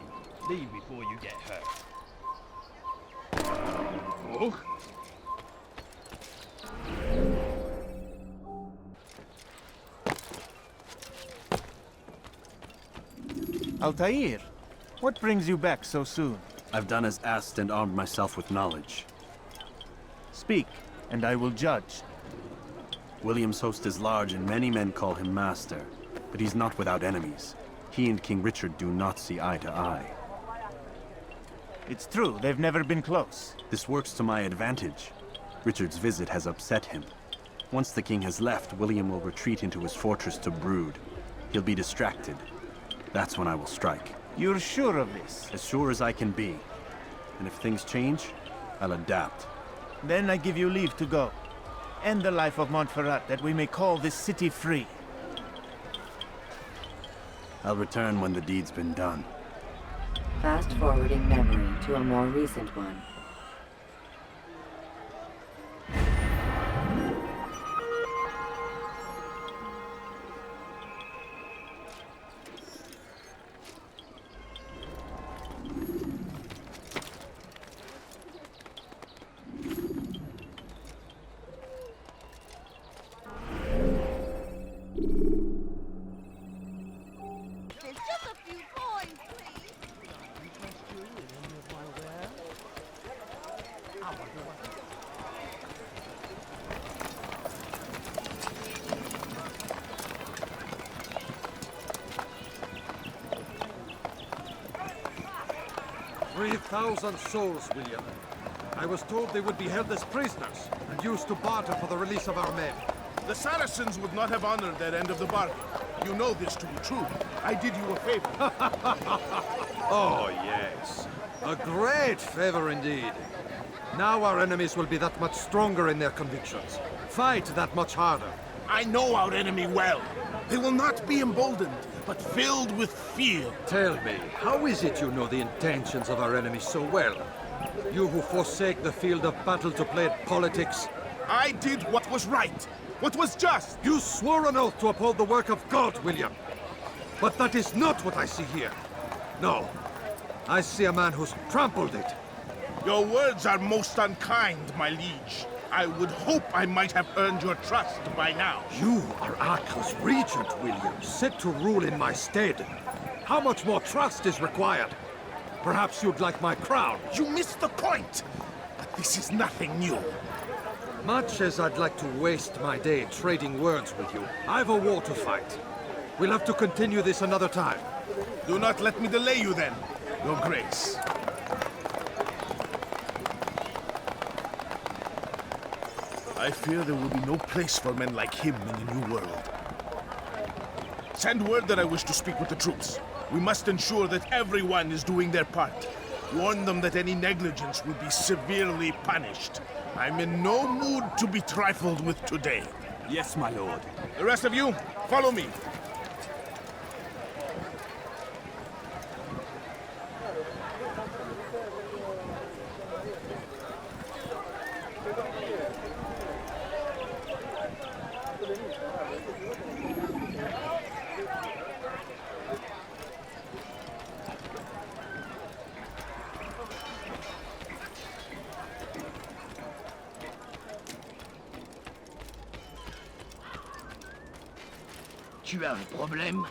Leave before you get hurt. Oh? Altair, what brings you back so soon? I've done as asked and armed myself with knowledge. Speak, and I will judge. William's host is large and many men call him master, but he's not without enemies. He and King Richard do not see eye to eye. It's true, they've never been close. This works to my advantage. Richard's visit has upset him. Once the king has left, William will retreat into his fortress to brood. He'll be distracted. That's when I will strike. You're sure of this? As sure as I can be. And if things change, I'll adapt. Then I give you leave to go. End the life of Montferrat, that we may call this city free. I'll return when the deed's been done. Fast-forwarding memory to a more recent one. Just a few coins, please. $3,000 souls, William. I was told they would be held as prisoners and used to barter for the release of our men. The Saracens would not have honored their end of the bargain. You know this to be true. I did you a favor. Oh, yes. A great favor indeed. Now our enemies will be that much stronger in their convictions. Fight that much harder. I know our enemy well. They will not be emboldened, but filled with fear. Tell me, how is it you know the intentions of our enemies so well? You who forsake the field of battle to play at politics. I did what was right, what was just. You swore an oath to uphold the work of God, William. But that is not what I see here. No. I see a man who's trampled it. Your words are most unkind, my liege. I would hope I might have earned your trust by now. You are Acre's regent, William, set to rule in my stead. How much more trust is required? Perhaps you'd like my crown. You missed the point! But this is nothing new. Much as I'd like to waste my day trading words with you, I've a war to fight. We'll have to continue this another time. Do not let me delay you then, Your Grace. I fear there will be no place for men like him in the New World. Send word that I wish to speak with the troops. We must ensure that everyone is doing their part. Warn them that any negligence will be severely punished. I'm in no mood to be trifled with today. Yes, my lord. The rest of you, follow me. Tu as un problème?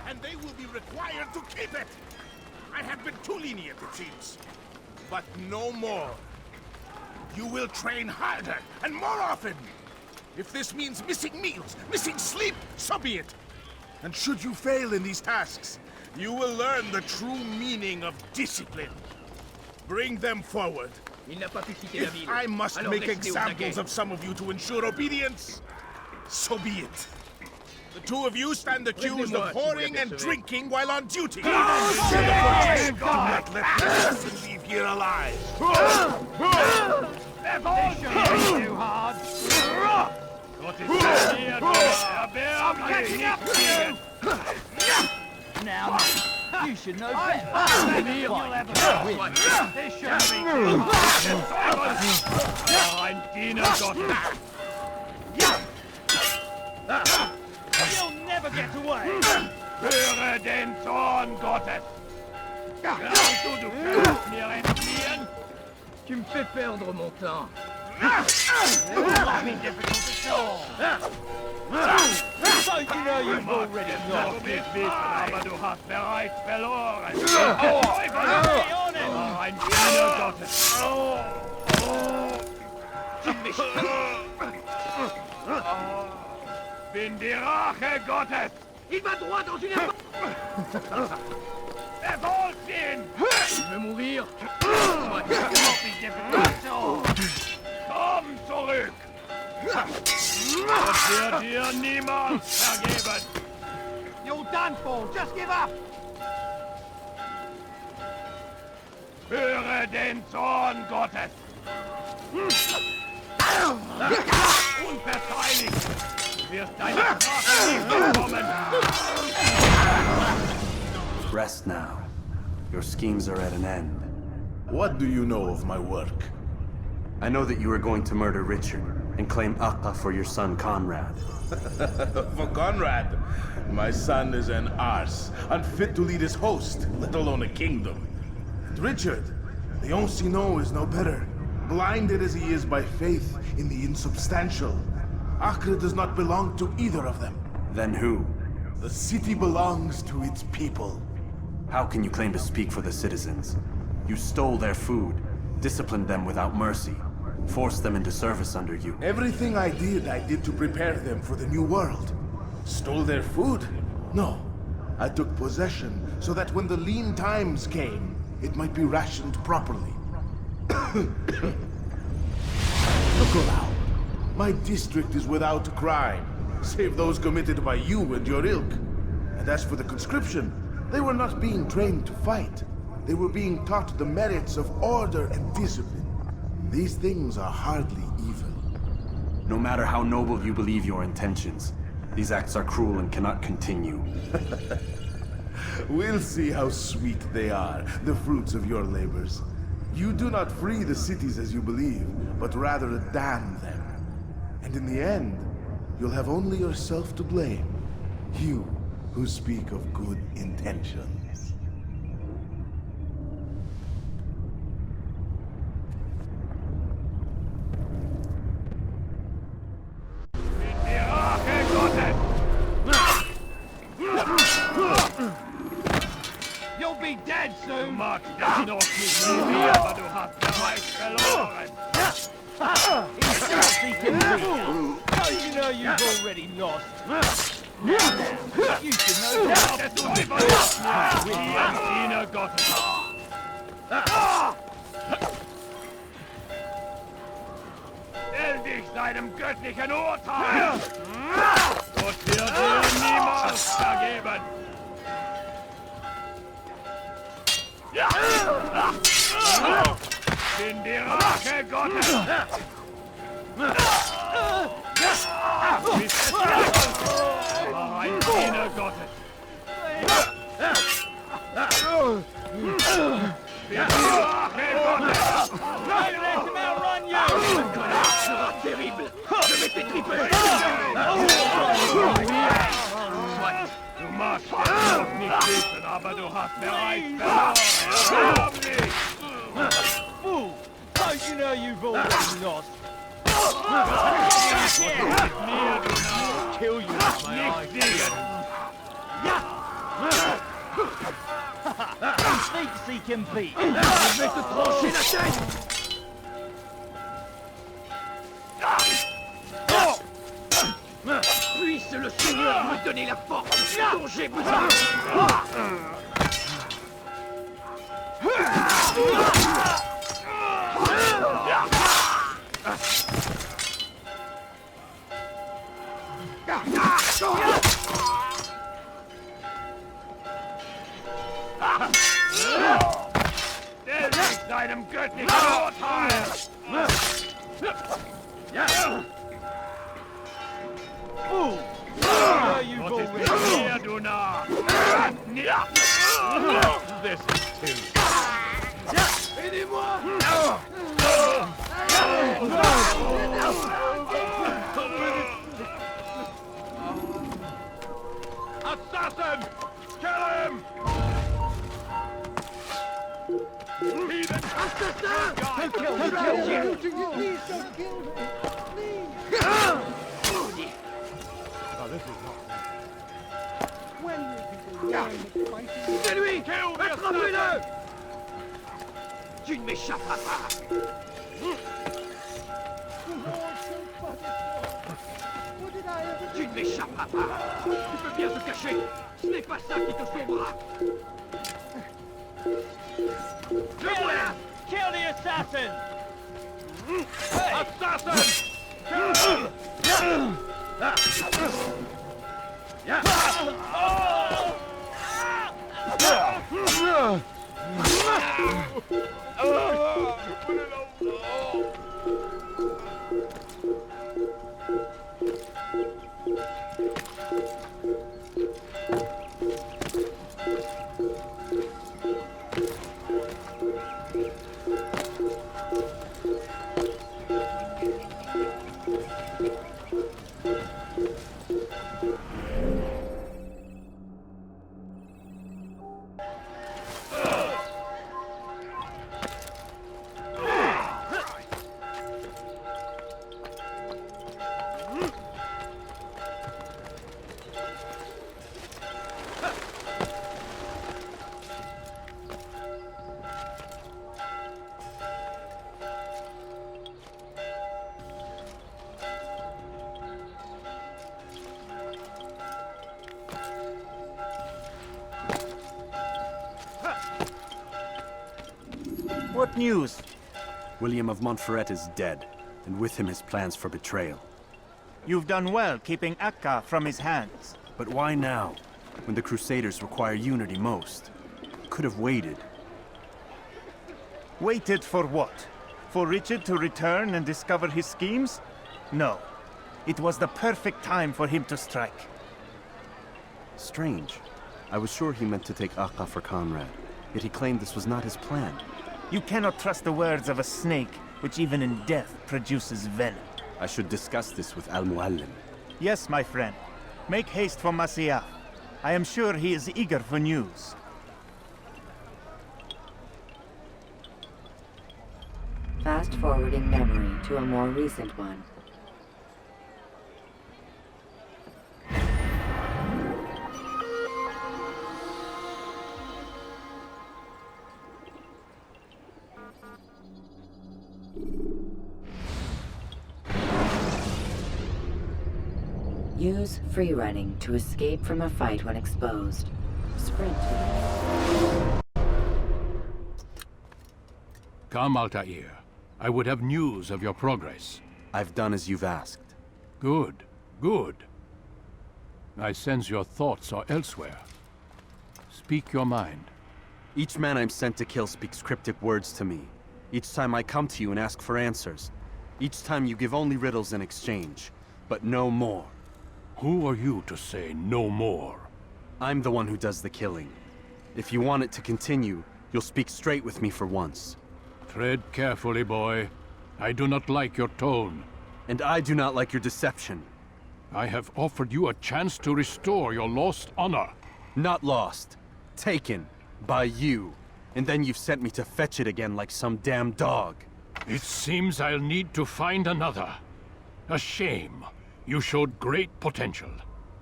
And they will be required to keep it! I have been too lenient, it seems. But no more. You will train harder and more often! If this means missing meals, missing sleep, so be it! And should you fail in these tasks, you will learn the true meaning of discipline. Bring them forward. If I must make examples of some of you to ensure obedience, so be it. The two of you stand accused of whoring and drinking while on duty. Do not let the assassin leave here alive. Too hard. I'm catching up to you. Now, you should know better. You'll ever win. This shouldn't be too hard. I'm Dina Gotten. You'll never get away! Höre den Zorn Gottes! Kannst du kannst mir entfliehen? Tu me fais perdre mon temps. It will not be difficult at all. So you know you've already lost this business. Aber du hast bereits verloren. Ein Diener Gottes. Bin die Rache Gottes! Il va droit dans une... Verfolgt ihn! Il veut mourir! Komm zurück! Das wird dir niemals vergeben! You're done for! Just give up! Höre den Zorn Gottes! Unverteidigt! Wirst deine Strafe nicht bekommen! Rest now. Your schemes are at an end. What do you know of my work? I know that you are going to murder Richard and claim Acre for your son Conrad. For Conrad? My son is an arse, unfit to lead his host, let alone a kingdom. And Richard, the Ancien is no better, blinded as he is by faith in the insubstantial. Acre does not belong to either of them. Then who? The city belongs to its people. How can you claim to speak for the citizens? You stole their food, disciplined them without mercy, forced them into service under you. Everything I did to prepare them for the new world. Stole their food? No. I took possession so that when the lean times came, it might be rationed properly. Look around. My district is without crime, save those committed by you and your ilk. And as for the conscription, they were not being trained to fight. They were being taught the merits of order and discipline. These things are hardly evil. No matter how noble you believe your intentions, these acts are cruel and cannot continue. We'll see how sweet they are, the fruits of your labors. You do not free the cities as you believe, but rather damn them. And in the end, you'll have only yourself to blame. You who speak of good intentions. You'll be dead soon! March does not give me the aber du hast bereits verloren! He's still seeking me! Don't you know you've already lost? You should know that! Die am Diener Gottes! Stell dich seinem göttlichen Urteil! Gott wird dir niemals vergeben! In die Rache Gottes! War ein Diener Gottes! In die Rache Gottes! Let him outrun you! Connard sera terrible! Je vais t'étriper! Du machst es noch nicht wissen, aber du hast bereits verloren! Fool! Don't you know you've already lost? Kill you with my eyes! Sneak seeking Pete! Je vais te trancher la tête! Puisse le Seigneur me donner la force dont j'ai besoin! Stell dich seinem göttlichen Urteil! Fool! Gott ist mit mir, du Narr! This is too... Aidez-moi! Assassin! Kill him! Heathen! Assassin! Don't kill him! Please don't kill him! Please! Oh, this is not fair. When will people learn that fighting... C'est lui! Attrapez-le! Tu ne m'échapperas pas! Tu ne m'échapperas pas! Tu peux bien te cacher! Ce n'est pas ça qui te sauvera! Le voilà! Kill the assassin! Hey. Assassin! What news? William of Montferrat is dead, and with him his plans for betrayal. You've done well keeping Acre from his hands. But why now, when the Crusaders require unity most? Could have waited. Waited for what? For Richard to return and discover his schemes? No. It was the perfect time for him to strike. Strange. I was sure he meant to take Acre for Conrad, yet he claimed this was not his plan. You cannot trust the words of a snake, which even in death produces venom. I should discuss this with Mualim. Yes, my friend. Make haste for Masyaf. I am sure he is eager for news. Fast-forwarding memory to a more recent one. Use free running to escape from a fight when exposed. Sprint. Come, Altair. I would have news of your progress. I've done as you've asked. Good, good. I sense your thoughts are elsewhere. Speak your mind. Each man I'm sent to kill speaks cryptic words to me. Each time I come to you and ask for answers. Each time you give only riddles in exchange, but no more. Who are you to say no more? I'm the one who does the killing. If you want it to continue, you'll speak straight with me for once. Tread carefully, boy. I do not like your tone. And I do not like your deception. I have offered you a chance to restore your lost honor. Not lost. Taken. By you. And then you've sent me to fetch it again like some damn dog. It seems I'll need to find another. A shame. You showed great potential.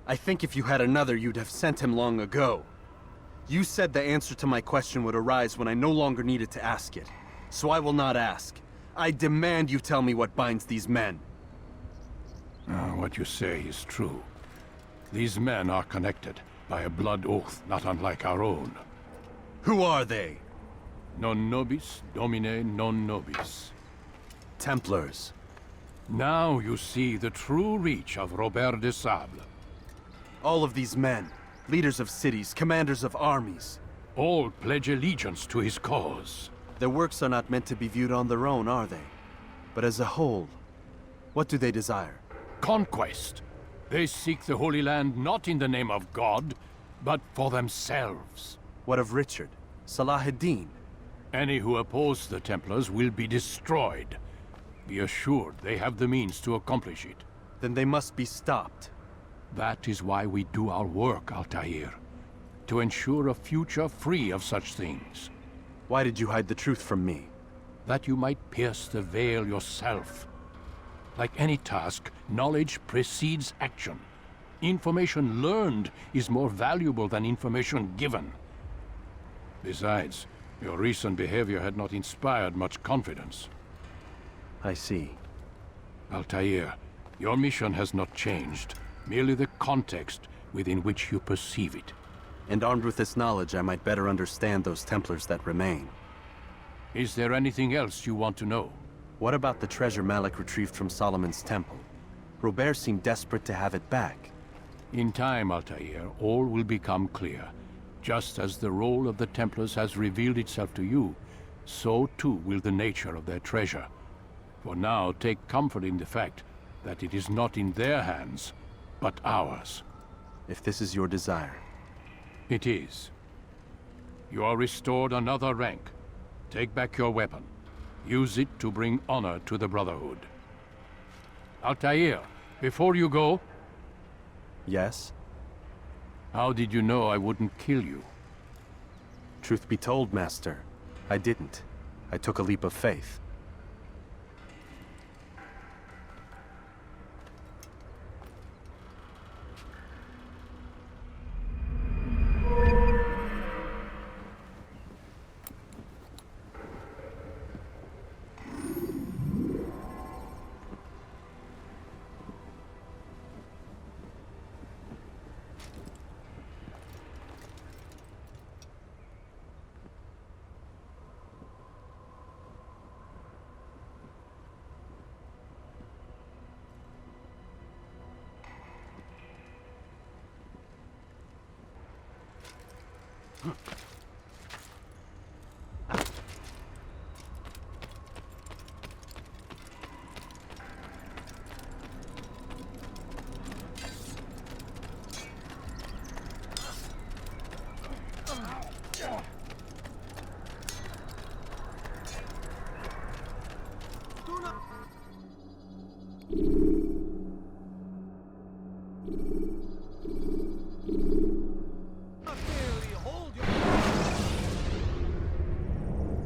I think if you had another, you'd have sent him long ago. You said the answer to my question would arise when I no longer needed to ask it. So I will not ask. I demand you tell me what binds these men. What you say is true. These men are connected by a blood oath not unlike our own. Who are they? Non nobis, domine non nobis. Templars. Now you see the true reach of Robert de Sable. All of these men, leaders of cities, commanders of armies. All pledge allegiance to his cause. Their works are not meant to be viewed on their own, are they? But as a whole, what do they desire? Conquest. They seek the Holy Land not in the name of God, but for themselves. What of Richard? Salah ad-Din? Any who oppose the Templars will be destroyed. Be assured they have the means to accomplish it. Then they must be stopped. That is why we do our work, Altair. To ensure a future free of such things. Why did you hide the truth from me? That you might pierce the veil yourself. Like any task, knowledge precedes action. Information learned is more valuable than information given. Besides, your recent behavior had not inspired much confidence. I see. Altair, your mission has not changed. Merely the context within which you perceive it. And armed with this knowledge, I might better understand those Templars that remain. Is there anything else you want to know? What about the treasure Malik retrieved from Solomon's temple? Robert seemed desperate to have it back. In time, Altair, all will become clear. Just as the role of the Templars has revealed itself to you, so too will the nature of their treasure. For now, take comfort in the fact that it is not in their hands, but ours. If this is your desire. It is. You are restored another rank. Take back your weapon. Use it to bring honor to the Brotherhood. Altair, before you go... Yes? How did you know I wouldn't kill you? Truth be told, Master, I didn't. I took a leap of faith.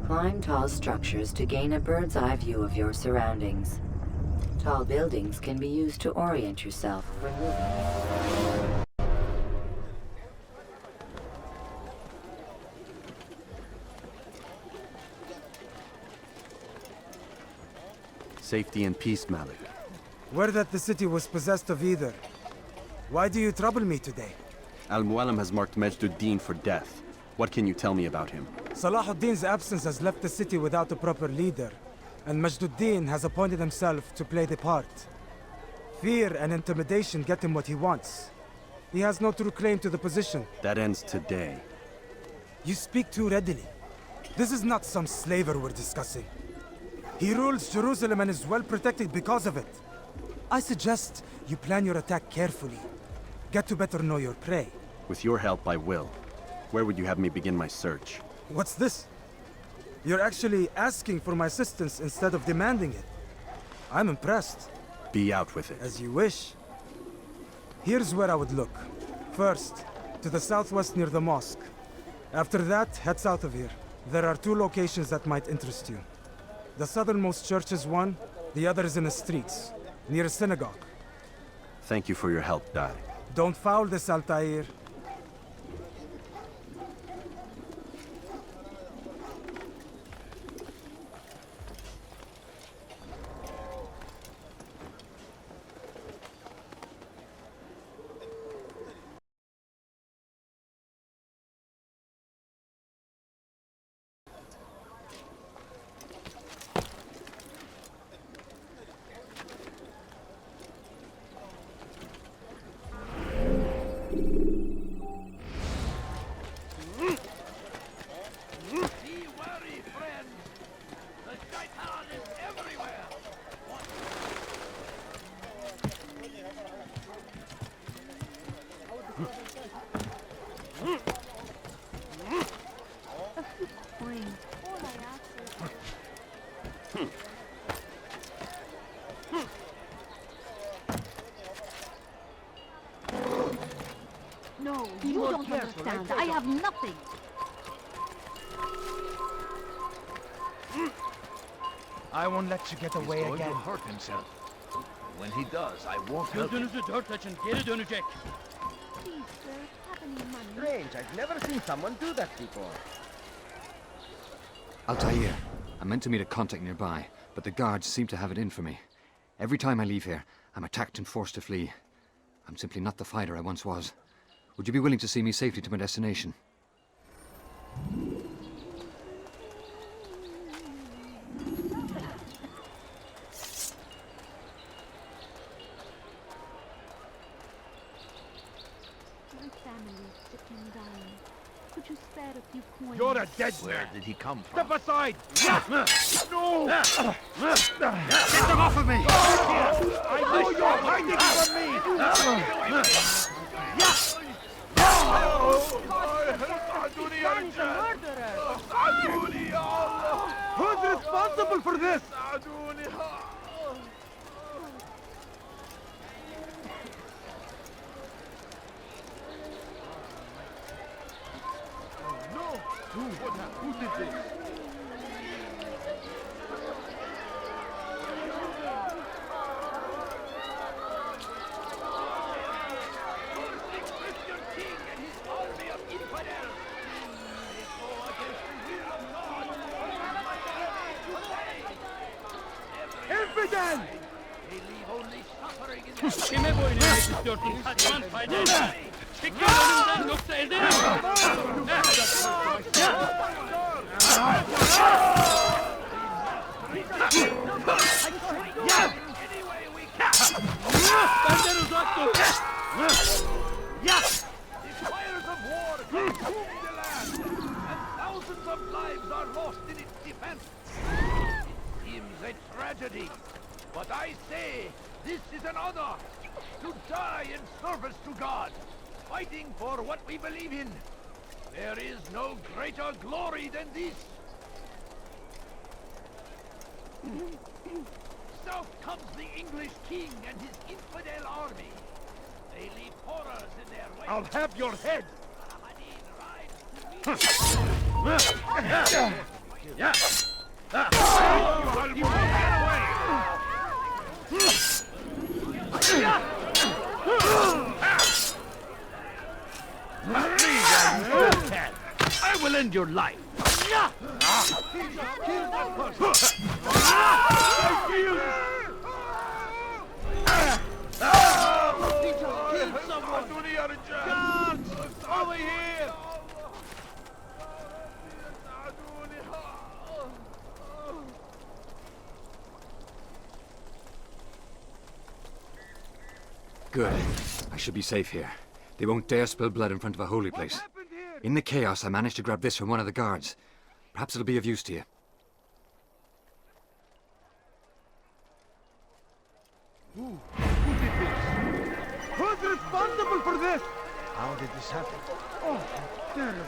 Climb tall structures to gain a bird's eye view of your surroundings. Tall buildings can be used to orient yourself for moving. Safety and peace, Malik. Word that the city was possessed of either. Why do you trouble me today? Al-Mualim has marked Majduddin for death. What can you tell me about him? Salahuddin's absence has left the city without a proper leader, and Majduddin has appointed himself to play the part. Fear and intimidation get him what he wants. He has no true claim to the position. That ends today. You speak too readily. This is not some slaver we're discussing. He rules Jerusalem and is well protected because of it. I suggest you plan your attack carefully. Get to better know your prey. With your help, I will. Where would you have me begin my search? What's this? You're actually asking for my assistance instead of demanding it. I'm impressed. Be out with it. As you wish. Here's where I would look. First, to the southwest near the mosque. After that, head south of here. There are 2 locations that might interest you. The southernmost church is one, the other is in the streets, near a synagogue. Thank you for your help, Dad. Don't foul this, Altair. No, you don't understand. I have nothing. I won't let you get away again. He's going to hurt himself. When he does, I won't help him. Please, sir, have any money? Strange, I've never seen someone do that before. Altair, I meant to meet a contact nearby, but the guards seem to have it in for me. Every time I leave here, I'm attacked and forced to flee. I'm simply not the fighter I once was. Would you be willing to see me safely to my destination? My family is sick and dying. Could you spare a few coins? You're a dead man. Where did he come from? Step aside! No! Get them off of me! I know you're hiding from me! Who's responsible for this? No! Who did this? Infidel! They leave only suffering in Kime boyun eğmek istiyorsun? Kaçman fayda etmez. Çekil önümden yoksa ederim. Benden uzak dur. The fires of war consume the land. tragedy. But I say, this is an honor. To die in service to God, fighting for what we believe in. There is no greater glory than this. South comes the English king and his infidel army. They leave horrors in their way. I'll have your head! I will end your life. Over here! Good. I should be safe here. They won't dare spill blood in front of a holy place. In the chaos, I managed to grab this from one of the guards. Perhaps it'll be of use to you. Who did this? Who's responsible for this? How did this happen? Oh, terrible.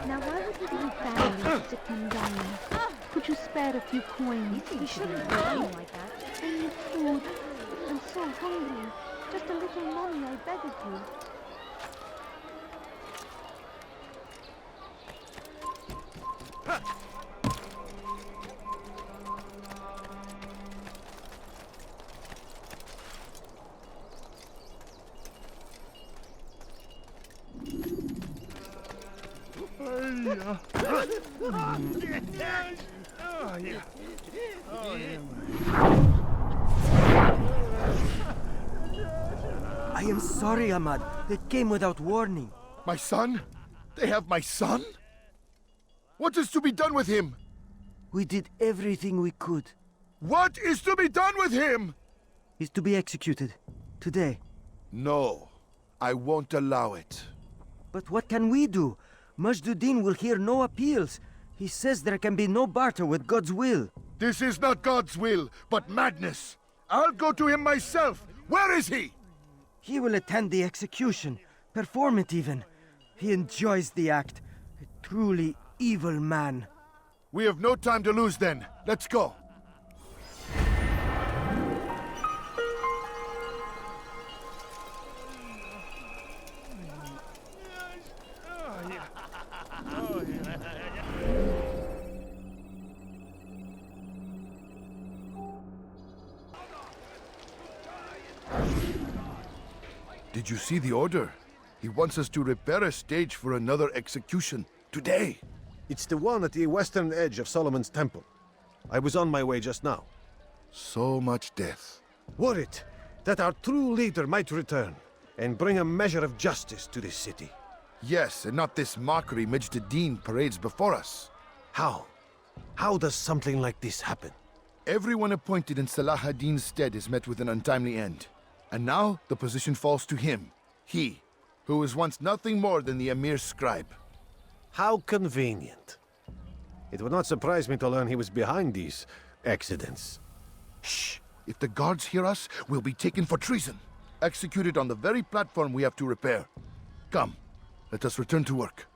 Now why would you be family to come down? Could you spare a few coins? You shouldn't be doing like that. I need food. I'm so hungry. Just a little money, I beg of you. I am sorry, Ahmad. They came without warning. My son? They have my son? What is to be done with him? We did everything we could. What is to be done with him? He's to be executed. Today. No. I won't allow it. But what can we do? Majduddin will hear no appeals. He says there can be no barter with God's will. This is not God's will, but madness. I'll go to him myself. Where is he? He will attend the execution. Perform it even. He enjoys the act. A truly evil man. We have no time to lose then. Let's go. Did you see the order? He wants us to repair a stage for another execution. Today. It's the one at the western edge of Solomon's Temple. I was on my way just now. So much death. Worried that our true leader might return and bring a measure of justice to this city. Yes, and not this mockery Majduddin parades before us. How? How does something like this happen? Everyone appointed in Salah ad-Din's stead is met with an untimely end. And now the position falls to him. He, who was once nothing more than the Emir's scribe. How convenient. It would not surprise me to learn he was behind these accidents. Shh! If the guards hear us, we'll be taken for treason. Executed on the very platform we have to repair. Come, let us return to work.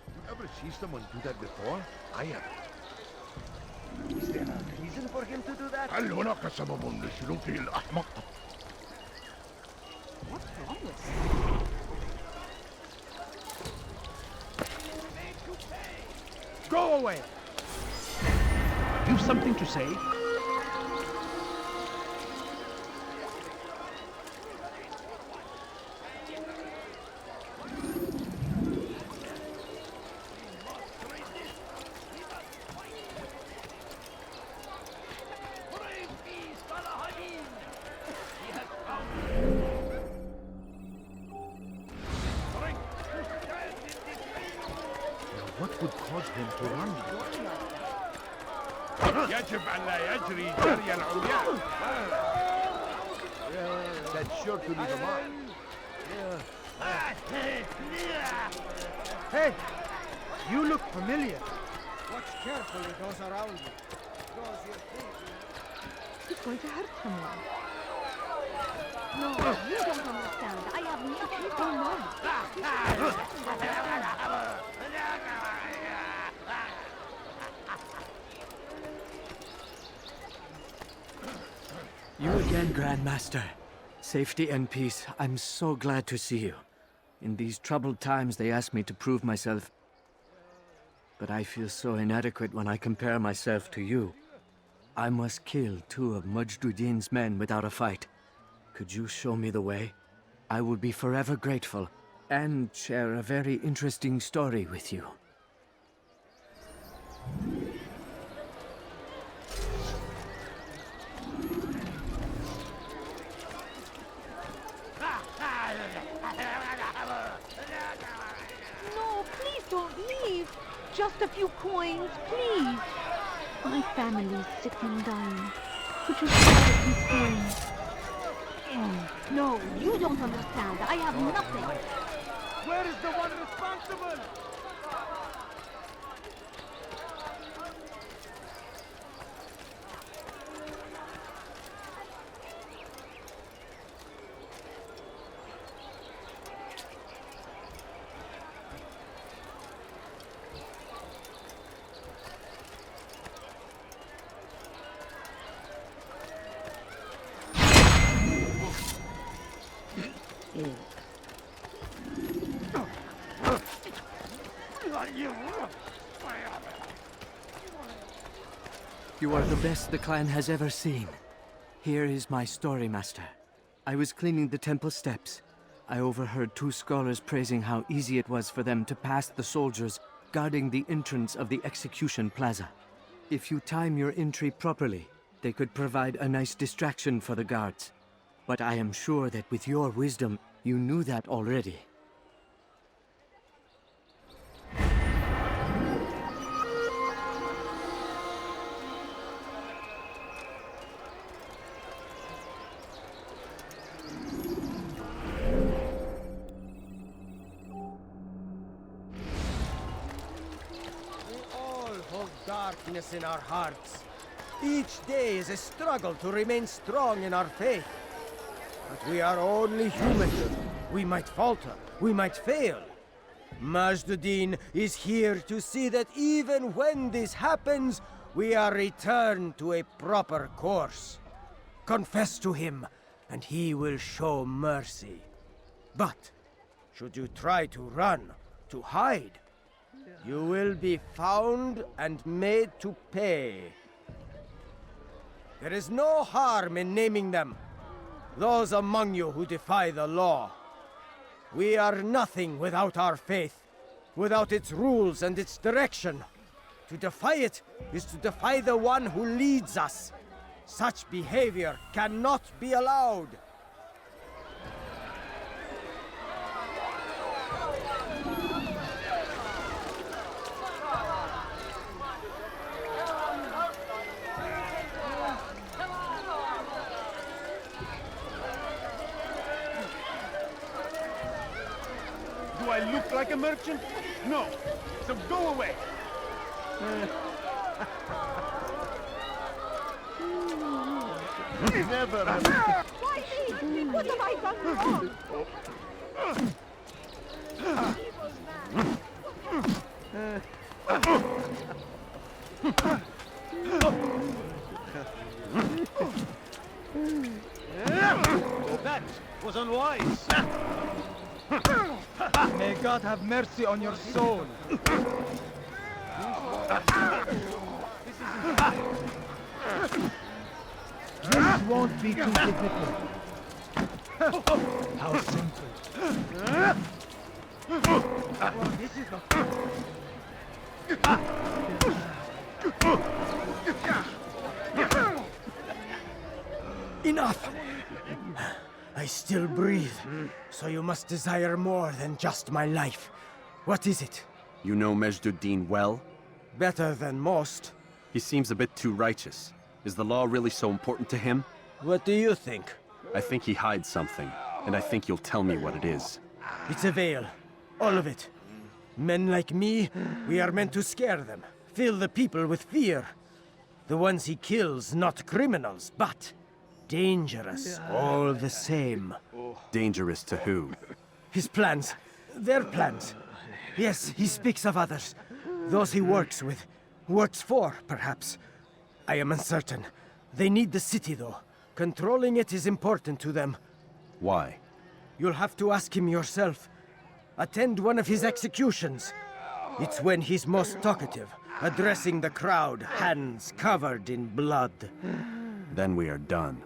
You ever see someone do that before? I have. Is there a reason for him to do that? What's wrong with you? Go away! You've something to say? What would cause him to run? يجب أن لا يجري جري العميان. That's sure to leave a mark. Hey! You look familiar. Watch carefully those around you. Those you think He's going to hurt someone. No, you don't understand. I have nothing to You again, Grandmaster. Safety and peace. I'm so glad to see you. In these troubled times, they asked me to prove myself. But I feel so inadequate when I compare myself to you. I must kill 2 of Majduddin's men without a fight. Could you show me the way? I will be forever grateful, and share a very interesting story with you. No, please don't leave. Just a few coins, please. My family's sick and dying. Could you spare a few coins? No, you don't understand. I have nothing. Where is the one responsible? You are the best the clan has ever seen. Here is my story, Master. I was cleaning the temple steps. I overheard 2 scholars praising how easy it was for them to pass the soldiers guarding the entrance of the execution plaza. If you time your entry properly, they could provide a nice distraction for the guards. But I am sure that with your wisdom, you knew that already. Darkness in our hearts. Each day is a struggle to remain strong in our faith. But we are only human. We might falter. We might fail. Majduddin is here to see that even when this happens, we are returned to a proper course. Confess to him, and he will show mercy. But, should you try to run, to hide, you will be found and made to pay. There is no harm in naming them. Those among you who defy the law. We are nothing without our faith, without its rules and its direction. To defy it is to defy the one who leads us. Such behavior cannot be allowed. Do I look like a merchant? No. So go away. Never. Why me? What have I done wrong? That was unwise. May God have mercy on your soul. This won't be too difficult. How simple. Oh, this is Enough! I still breathe, so you must desire more than just my life. What is it? You know Majduddin well? Better than most. He seems a bit too righteous. Is the law really so important to him? What do you think? I think he hides something, and I think you'll tell me what it is. It's a veil. All of it. Men like me, we are meant to scare them. Fill the people with fear. The ones he kills, not criminals, but dangerous all the same. Dangerous to who? His plans. Their plans. Yes, he speaks of others. Those he works with. Works for, perhaps. I am uncertain. They need the city, though. Controlling it is important to them. Why? You'll have to ask him yourself. Attend one of his executions. It's when he's most talkative, addressing the crowd, hands covered in blood. Then we are done.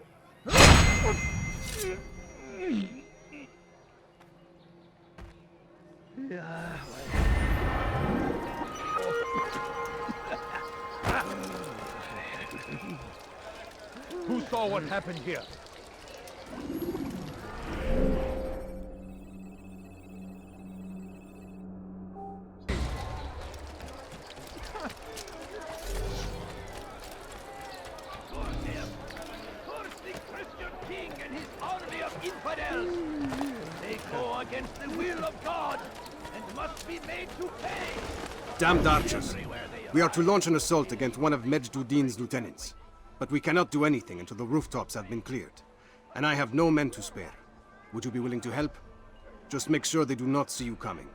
Who saw what happened here? They go against the will of God and must be made to pay. Damned archers. We are to launch an assault against one of Medjduddin's lieutenants. But we cannot do anything until the rooftops have been cleared. And I have no men to spare. Would you be willing to help? Just make sure they do not see you coming,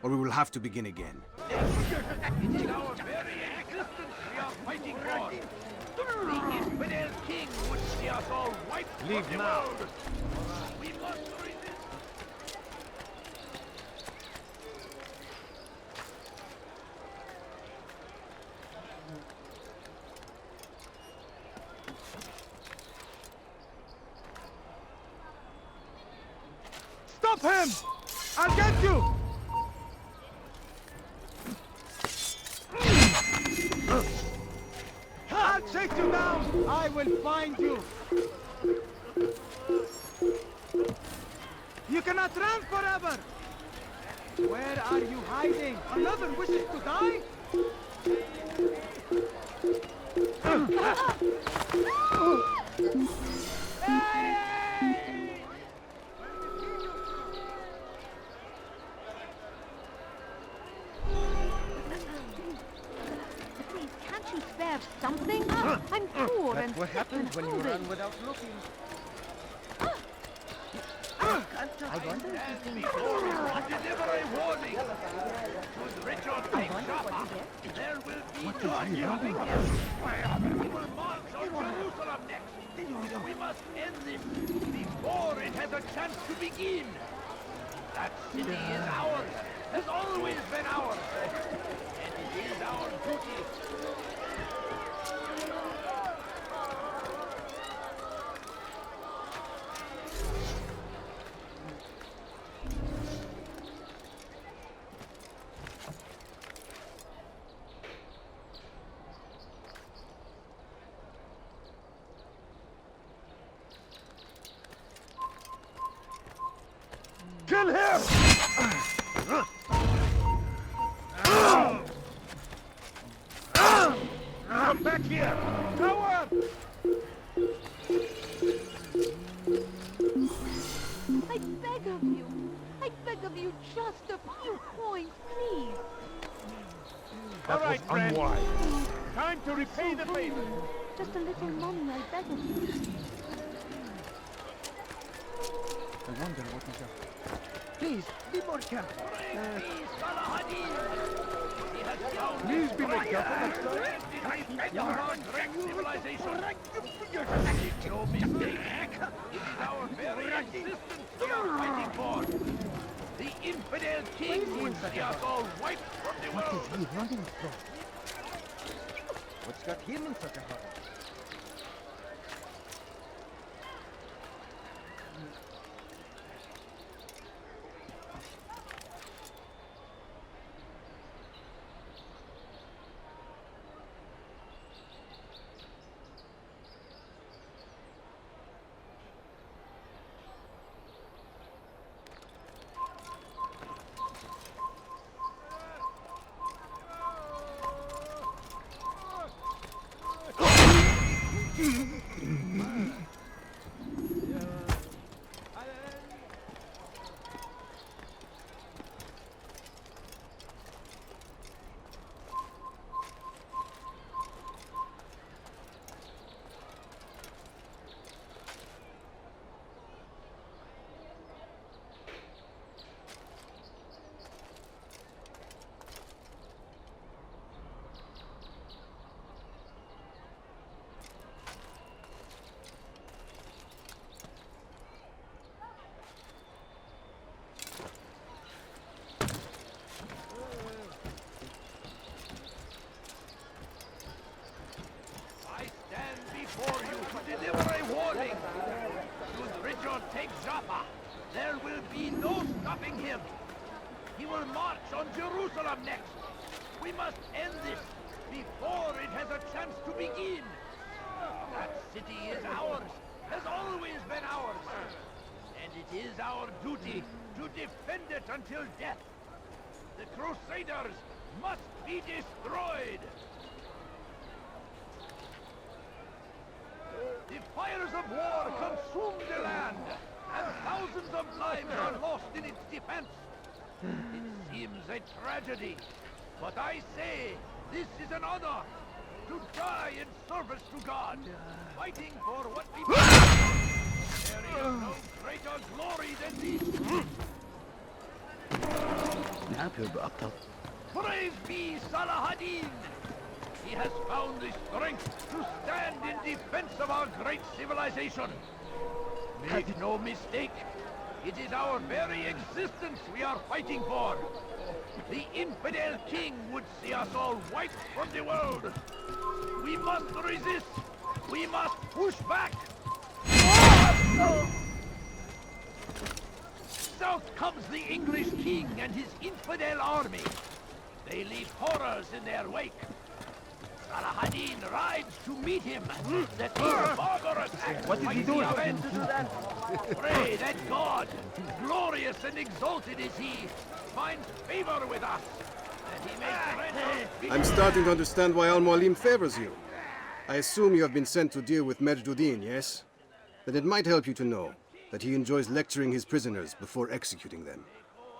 or we will have to begin again. It is our very existence we are fighting for. The infidel king would see us all wiped Leave from the now. world. We must resist. Stop him! I'll get you! I'll chase you down! I will find you! You cannot run forever! Where are you hiding? Another wishes to die? Please, can't you spare something? I'm poor and That's what sick happens and when you hungry. run without looking. I wonder if you deliver a warning. Should Richard take Jaffa, there will be no We will march on Jerusalem next. We must end this before it has a chance to begin. That city is ours, has always been ours, and it is our duty. Kill him! Come back here! Coward! I beg of you. I beg of you just a few coins, please. All right, friend. Unwise. Time to repay the favor. Just a little money, I beg of you. I wonder what is up. Please, be more careful. Please be more careful next No mistake. It is our very existence we are fighting for. The infidel king would see us all wiped from the world. What is he running from? What's got him in such a hurry? stopping him. He will march on Jerusalem next. We must end this before it has a chance to begin. That city is ours, has always been ours. And it is our duty to defend it until death. The Crusaders must be destroyed. The fires of war consume the land, and thousands of lives are lost in its defense. It seems a tragedy, but I say this is an honor to die in service to God, fighting for what we believe. There is no greater glory than this. Praise be Salah ad-Din! He has found the strength to stand in defense of our great civilization. Make no mistake, it is our very existence we are fighting for. The infidel king would see us all wiped from the world. We must resist. We must push back. South comes the English king and his infidel army. They leave horrors in their wake. Salah ad-Din rides to meet him. That these barbarous acts What did he might do? be avenged. Pray that God, glorious and exalted is he, finds favor with us. That he may grant us peace. I'm starting to understand why Mualim favors you. I assume you have been sent to deal with Majd-ud-Din, yes? Then it might help you to know that he enjoys lecturing his prisoners before executing them.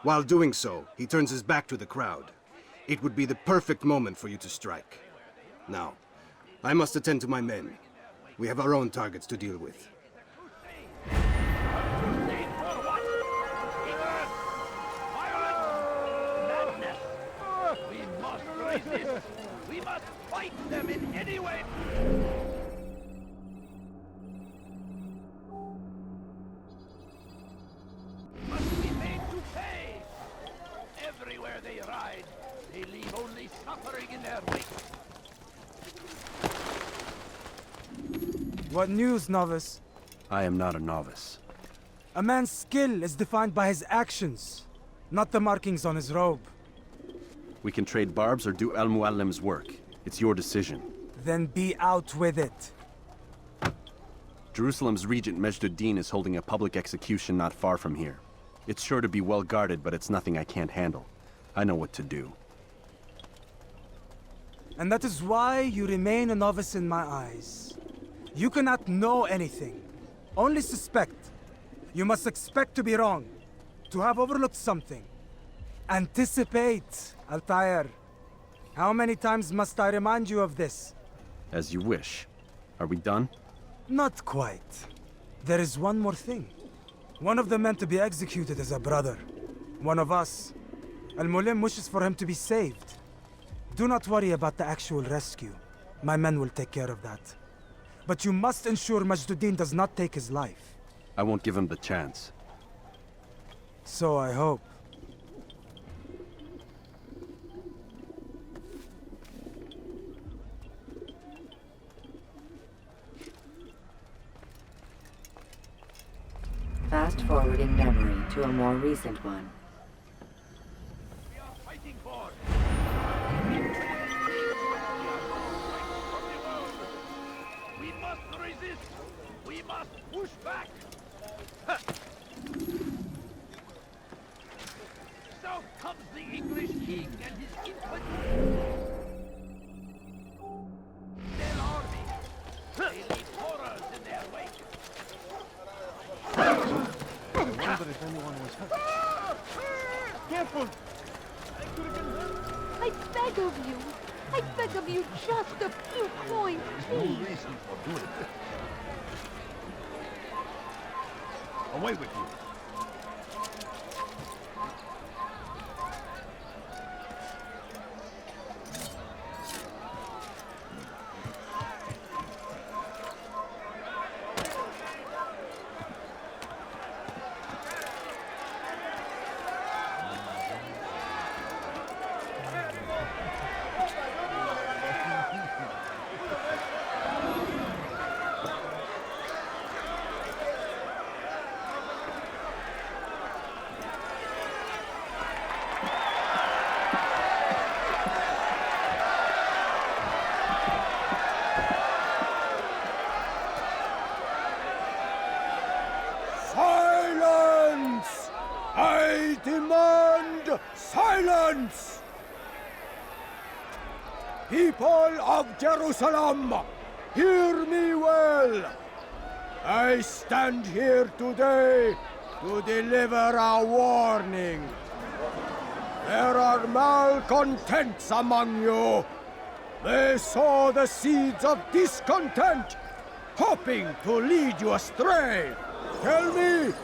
While doing so, he turns his back to the crowd. It would be the perfect moment for you to strike. Now, I must attend to my men. We have our own targets to deal with. We must resist. We must fight them in any way. Must be made to pay. Everywhere they ride, they leave only suffering in their wake. What news, novice? I am not a novice. A man's skill is defined by his actions, not the markings on his robe. We can trade barbs or do Mualim's work. It's your decision. Then be out with it. Jerusalem's regent Majd-ud-Din is holding a public execution not far from here. It's sure to be well guarded, but it's nothing I can't handle. I know what to do. And that is why you remain a novice in my eyes. You cannot know anything, only suspect. You must expect to be wrong, to have overlooked something. Anticipate, Altair. How many times must I remind you of this? As you wish. Are we done? Not quite. There is one more thing. One of the men to be executed is a brother. One of us. Al-Mualim wishes for him to be saved. Do not worry about the actual rescue. My men will take care of that. But you must ensure Majd-ud-Din does not take his life. I won't give him the chance. So I hope. Fast-forwarding memory to a more recent one. We are fighting for. We must resist. We must push back. South comes the English king and his infantry. Their army. They leave horrors in their wake. I wonder if anyone was hurt. Careful! I beg of you. I beg of you just a few coins, No please. reason for doing this. Away with you. once! People of Jerusalem, hear me well! I stand here today to deliver a warning. There are malcontents among you. They sow the seeds of discontent, hoping to lead you astray. Tell me,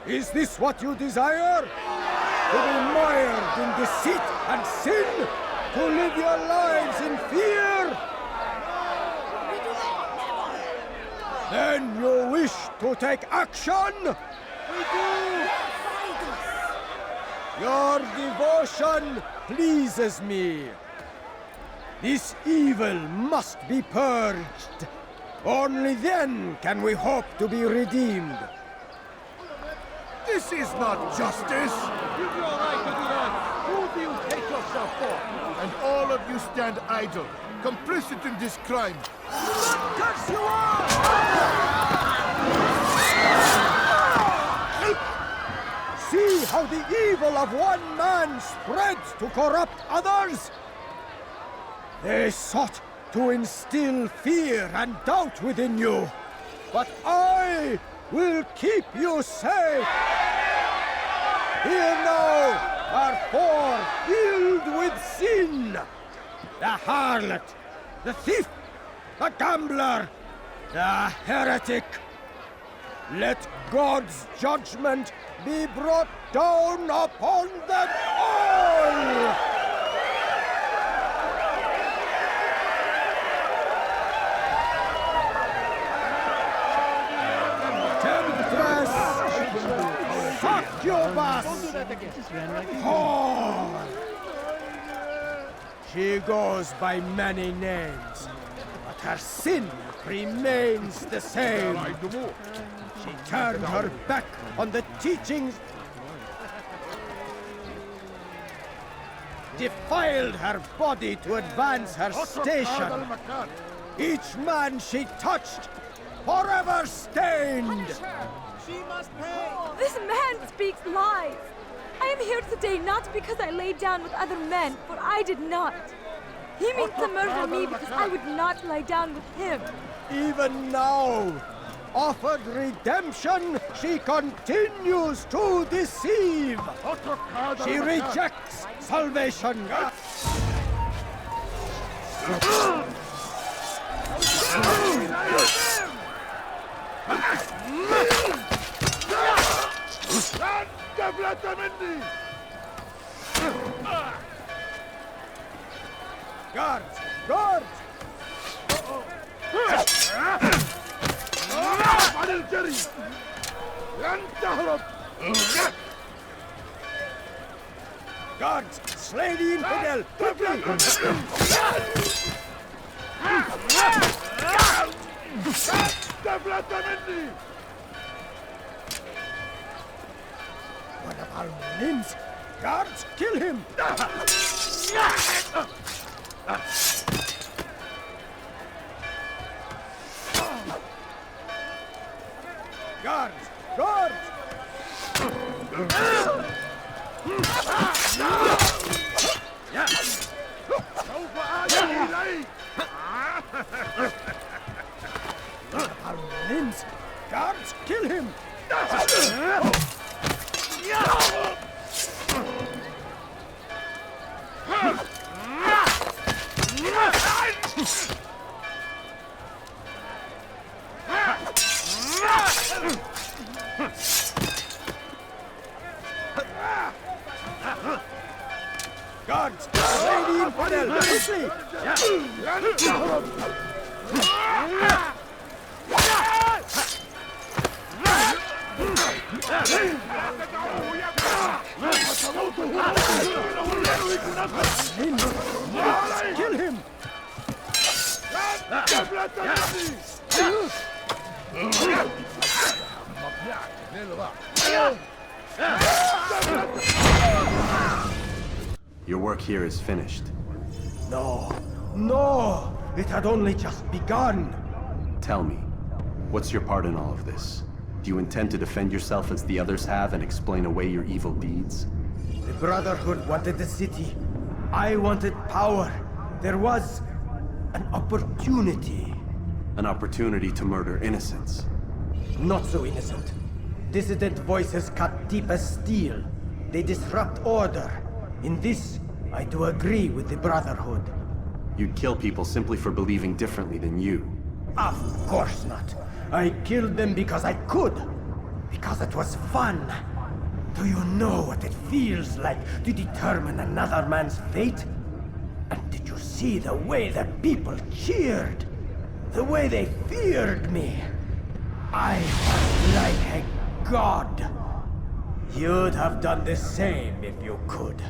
is this what you desire? To be mired in deceit and sin? To live your lives in fear? Then you wish to take action? We do! Your devotion pleases me. This evil must be purged. Only then can we hope to be redeemed. This is not justice! If you're right to do that, who do you take yourself for? And all of you stand idle, complicit in this crime. Curse you all! See how the evil of one man spreads to corrupt others? They sought to instill fear and doubt within you, but I will keep you safe. Here now are four filled with sin. The harlot, the thief, the gambler, the heretic. Let God's judgment be brought down upon them all! Temptress! Succubus! Whore! She goes by many names, but her sin remains the same. She turned her back on the teachings, defiled her body to advance her station. Each man she touched, forever stained. She must pay. This man speaks lies. I am here today not because I laid down with other men, for I did not. He means to murder me because I would not lie down with him. Even now, offered redemption, she continues to deceive. She rejects salvation. Guards! Guards! Guards! Slay the infidel! Quickly! One of our limbs! Guards! Kill him! Guards! Guards! Our limbs! Guards! Kill him! Guards! Slay the infidel! Quickly! Kill him! Your work here is finished. No, no! It had only just begun! Tell me, what's your part in all of this? Do you intend to defend yourself as the others have and explain away your evil deeds? The Brotherhood wanted the city. I wanted power. There was an opportunity. An opportunity to murder innocents. Not so innocent. Dissident voices cut deep as steel. They disrupt order. In this, I do agree with the Brotherhood. You'd kill people simply for believing differently than you. Of course not. I killed them because I could. Because it was fun. Do you know what it feels like to determine another man's fate? And did you see the way the people cheered? The way they feared me? I was like a god. You'd have done the same if you could.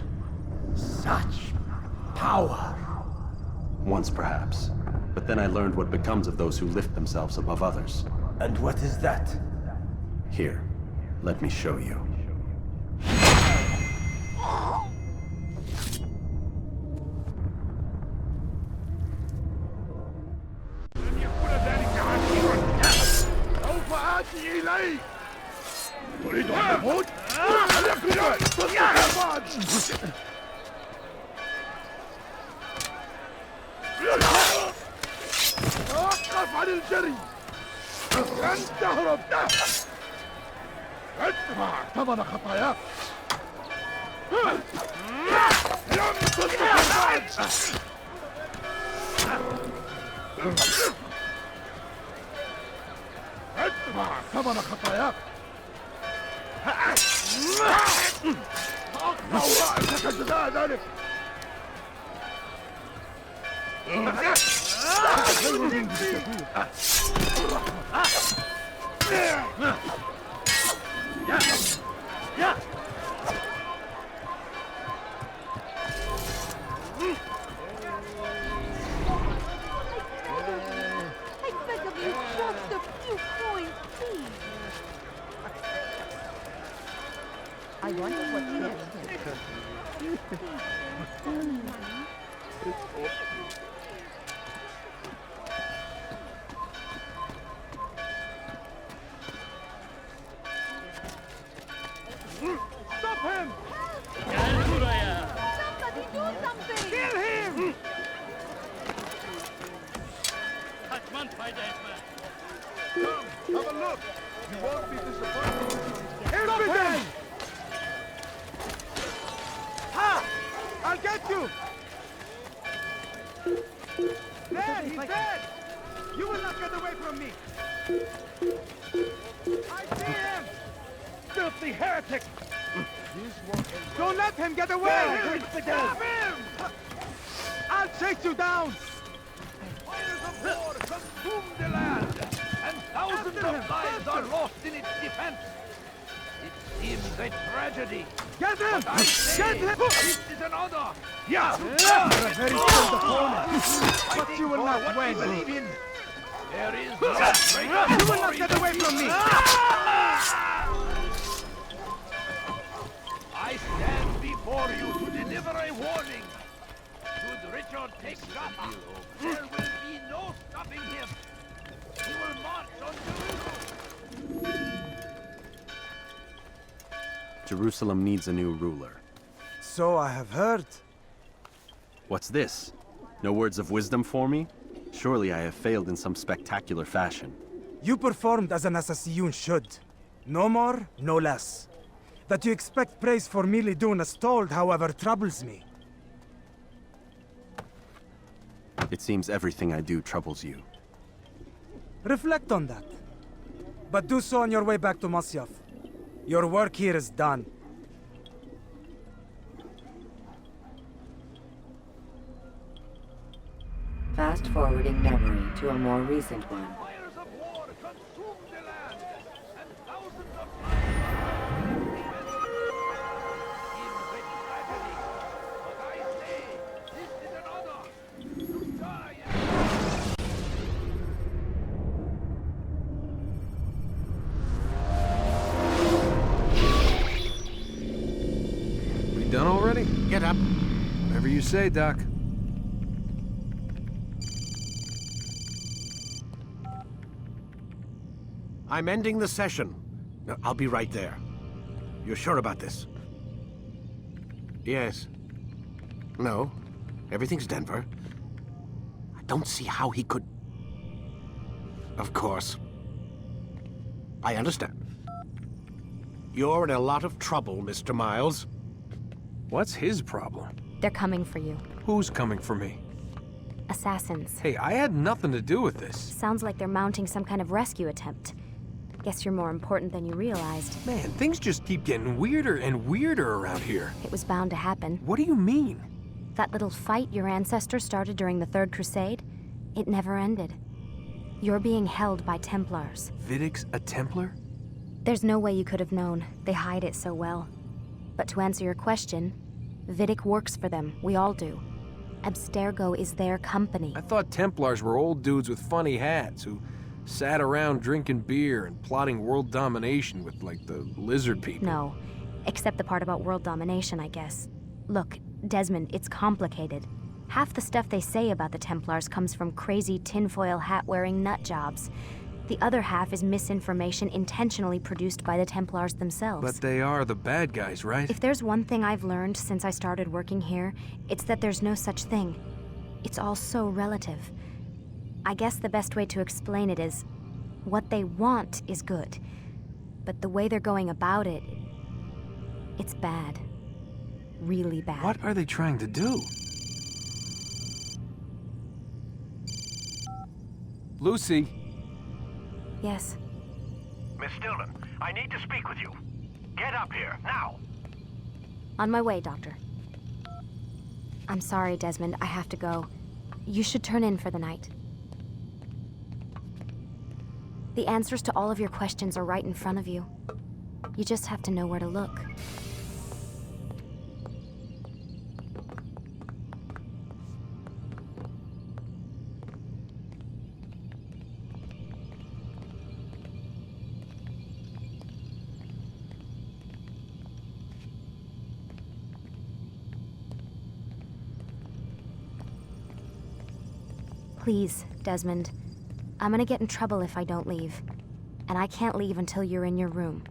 Such power. Once, perhaps. But then I learned what becomes of those who lift themselves above others. And what is that? Here, let me show you. تريد أن تموت؟ توقف عن الجري! لن تهرب! ادفع ثمن خطاياك! لم تدرك بعد! ادفع ثمن خطاياك! أقطع رأسك جزاء ذلك! I beg of you, just a few coins, please. I wonder what's next. Stop him! Somebody do something! Kill him! Come, have a look! You won't be disappointed. Everything! Ha! I'll get you! There, he's dead! You will not get away from me! I see him! Filthy heretic! Don't let him get away! Stop him! I'll chase you down! Fires of war consume the land, and thousands of lives are lost in its defense. It seems a tragedy. Get him! But I say, Get him! this is an honor. Yeah! You're a very skilled opponent, but you will not win. Believe in. There is no greater You will not get away from me! I stand before you to deliver a warning. Should Richard take Jaffa, there will be no stopping him. He will march on Jerusalem. Jerusalem needs a new ruler. So I have heard. What's this? No words of wisdom for me? Surely I have failed in some spectacular fashion. You performed as an assassin should. No more, no less. That you expect praise for merely doing as told, however, troubles me. It seems everything I do troubles you. Reflect on that. But do so on your way back to Masyaf. Your work here is done. Fast-forwarding memory to a more recent one. Fires of war consume the land, and thousands of lives seems a tragedy. But I say, this is an honor. To die We done already? Get up. Whatever you say, Doc. I'm ending the session. I'll be right there. You're sure about this? Yes. No. Everything's Denver. I don't see how he could... Of course. I understand. You're in a lot of trouble, Mr. Miles. What's his problem? They're coming for you. Who's coming for me? Assassins. Hey, I had nothing to do with this. Sounds like they're mounting some kind of rescue attempt. Guess you're more important than you realized. Man, things just keep getting weirder and weirder around here. It was bound to happen. What do you mean? That little fight your ancestors started during the Third Crusade, it never ended. You're being held by Templars. Vidic's a Templar? There's no way you could have known. They hide it so well. But to answer your question, Vidic works for them. We all do. Abstergo is their company. I thought Templars were old dudes with funny hats who sat around drinking beer and plotting world domination with, like, the lizard people. No, except the part about world domination, I guess. Look, Desmond, it's complicated. Half the stuff they say about the Templars comes from crazy tinfoil hat-wearing nut jobs. The other half is misinformation intentionally produced by the Templars themselves. But they are the bad guys, right? If there's one thing I've learned since I started working here, it's that there's no such thing. It's all so relative. I guess the best way to explain it is, what they want is good. But the way they're going about it, it's bad. Really bad. What are they trying to do? Lucy? Yes. Miss Stillman, I need to speak with you. Get up here, now! On my way, Doctor. I'm sorry, Desmond, I have to go. You should turn in for the night. The answers to all of your questions are right in front of you. You just have to know where to look. Please, Desmond. I'm gonna get in trouble if I don't leave. And I can't leave until you're in your room.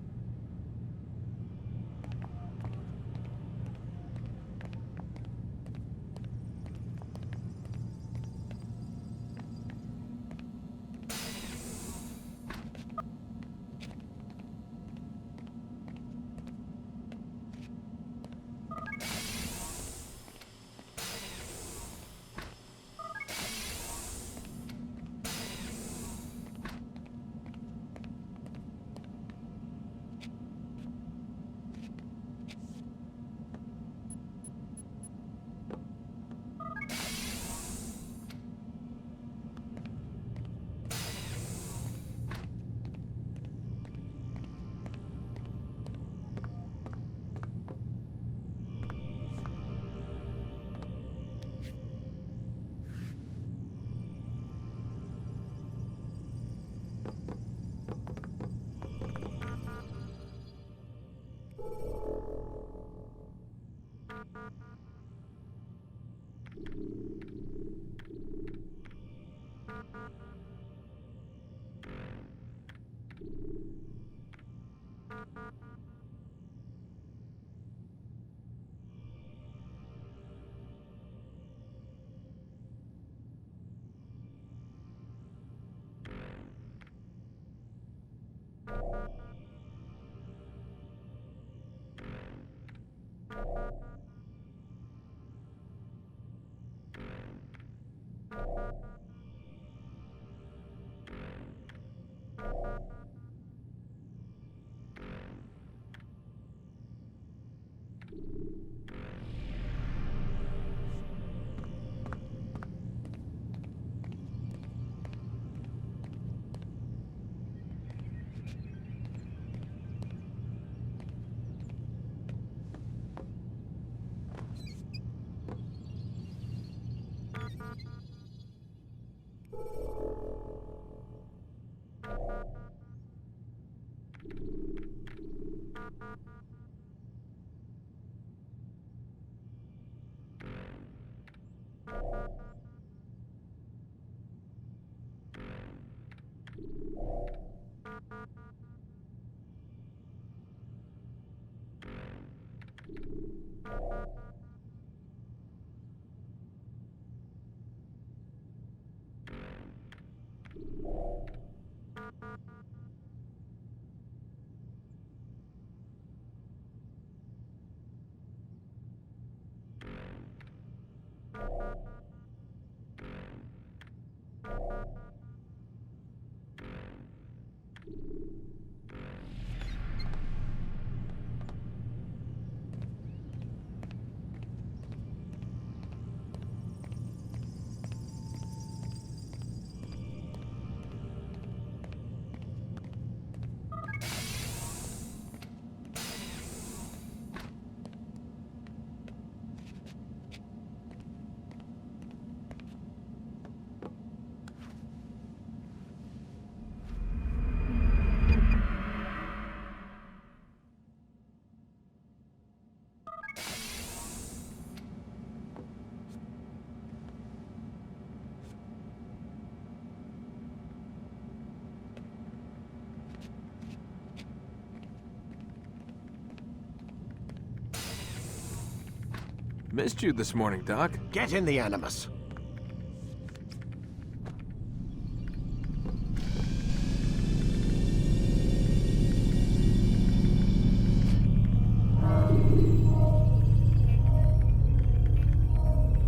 Missed you this morning, Doc. Get in the Animus.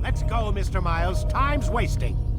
Let's go, Mr. Miles. Time's wasting.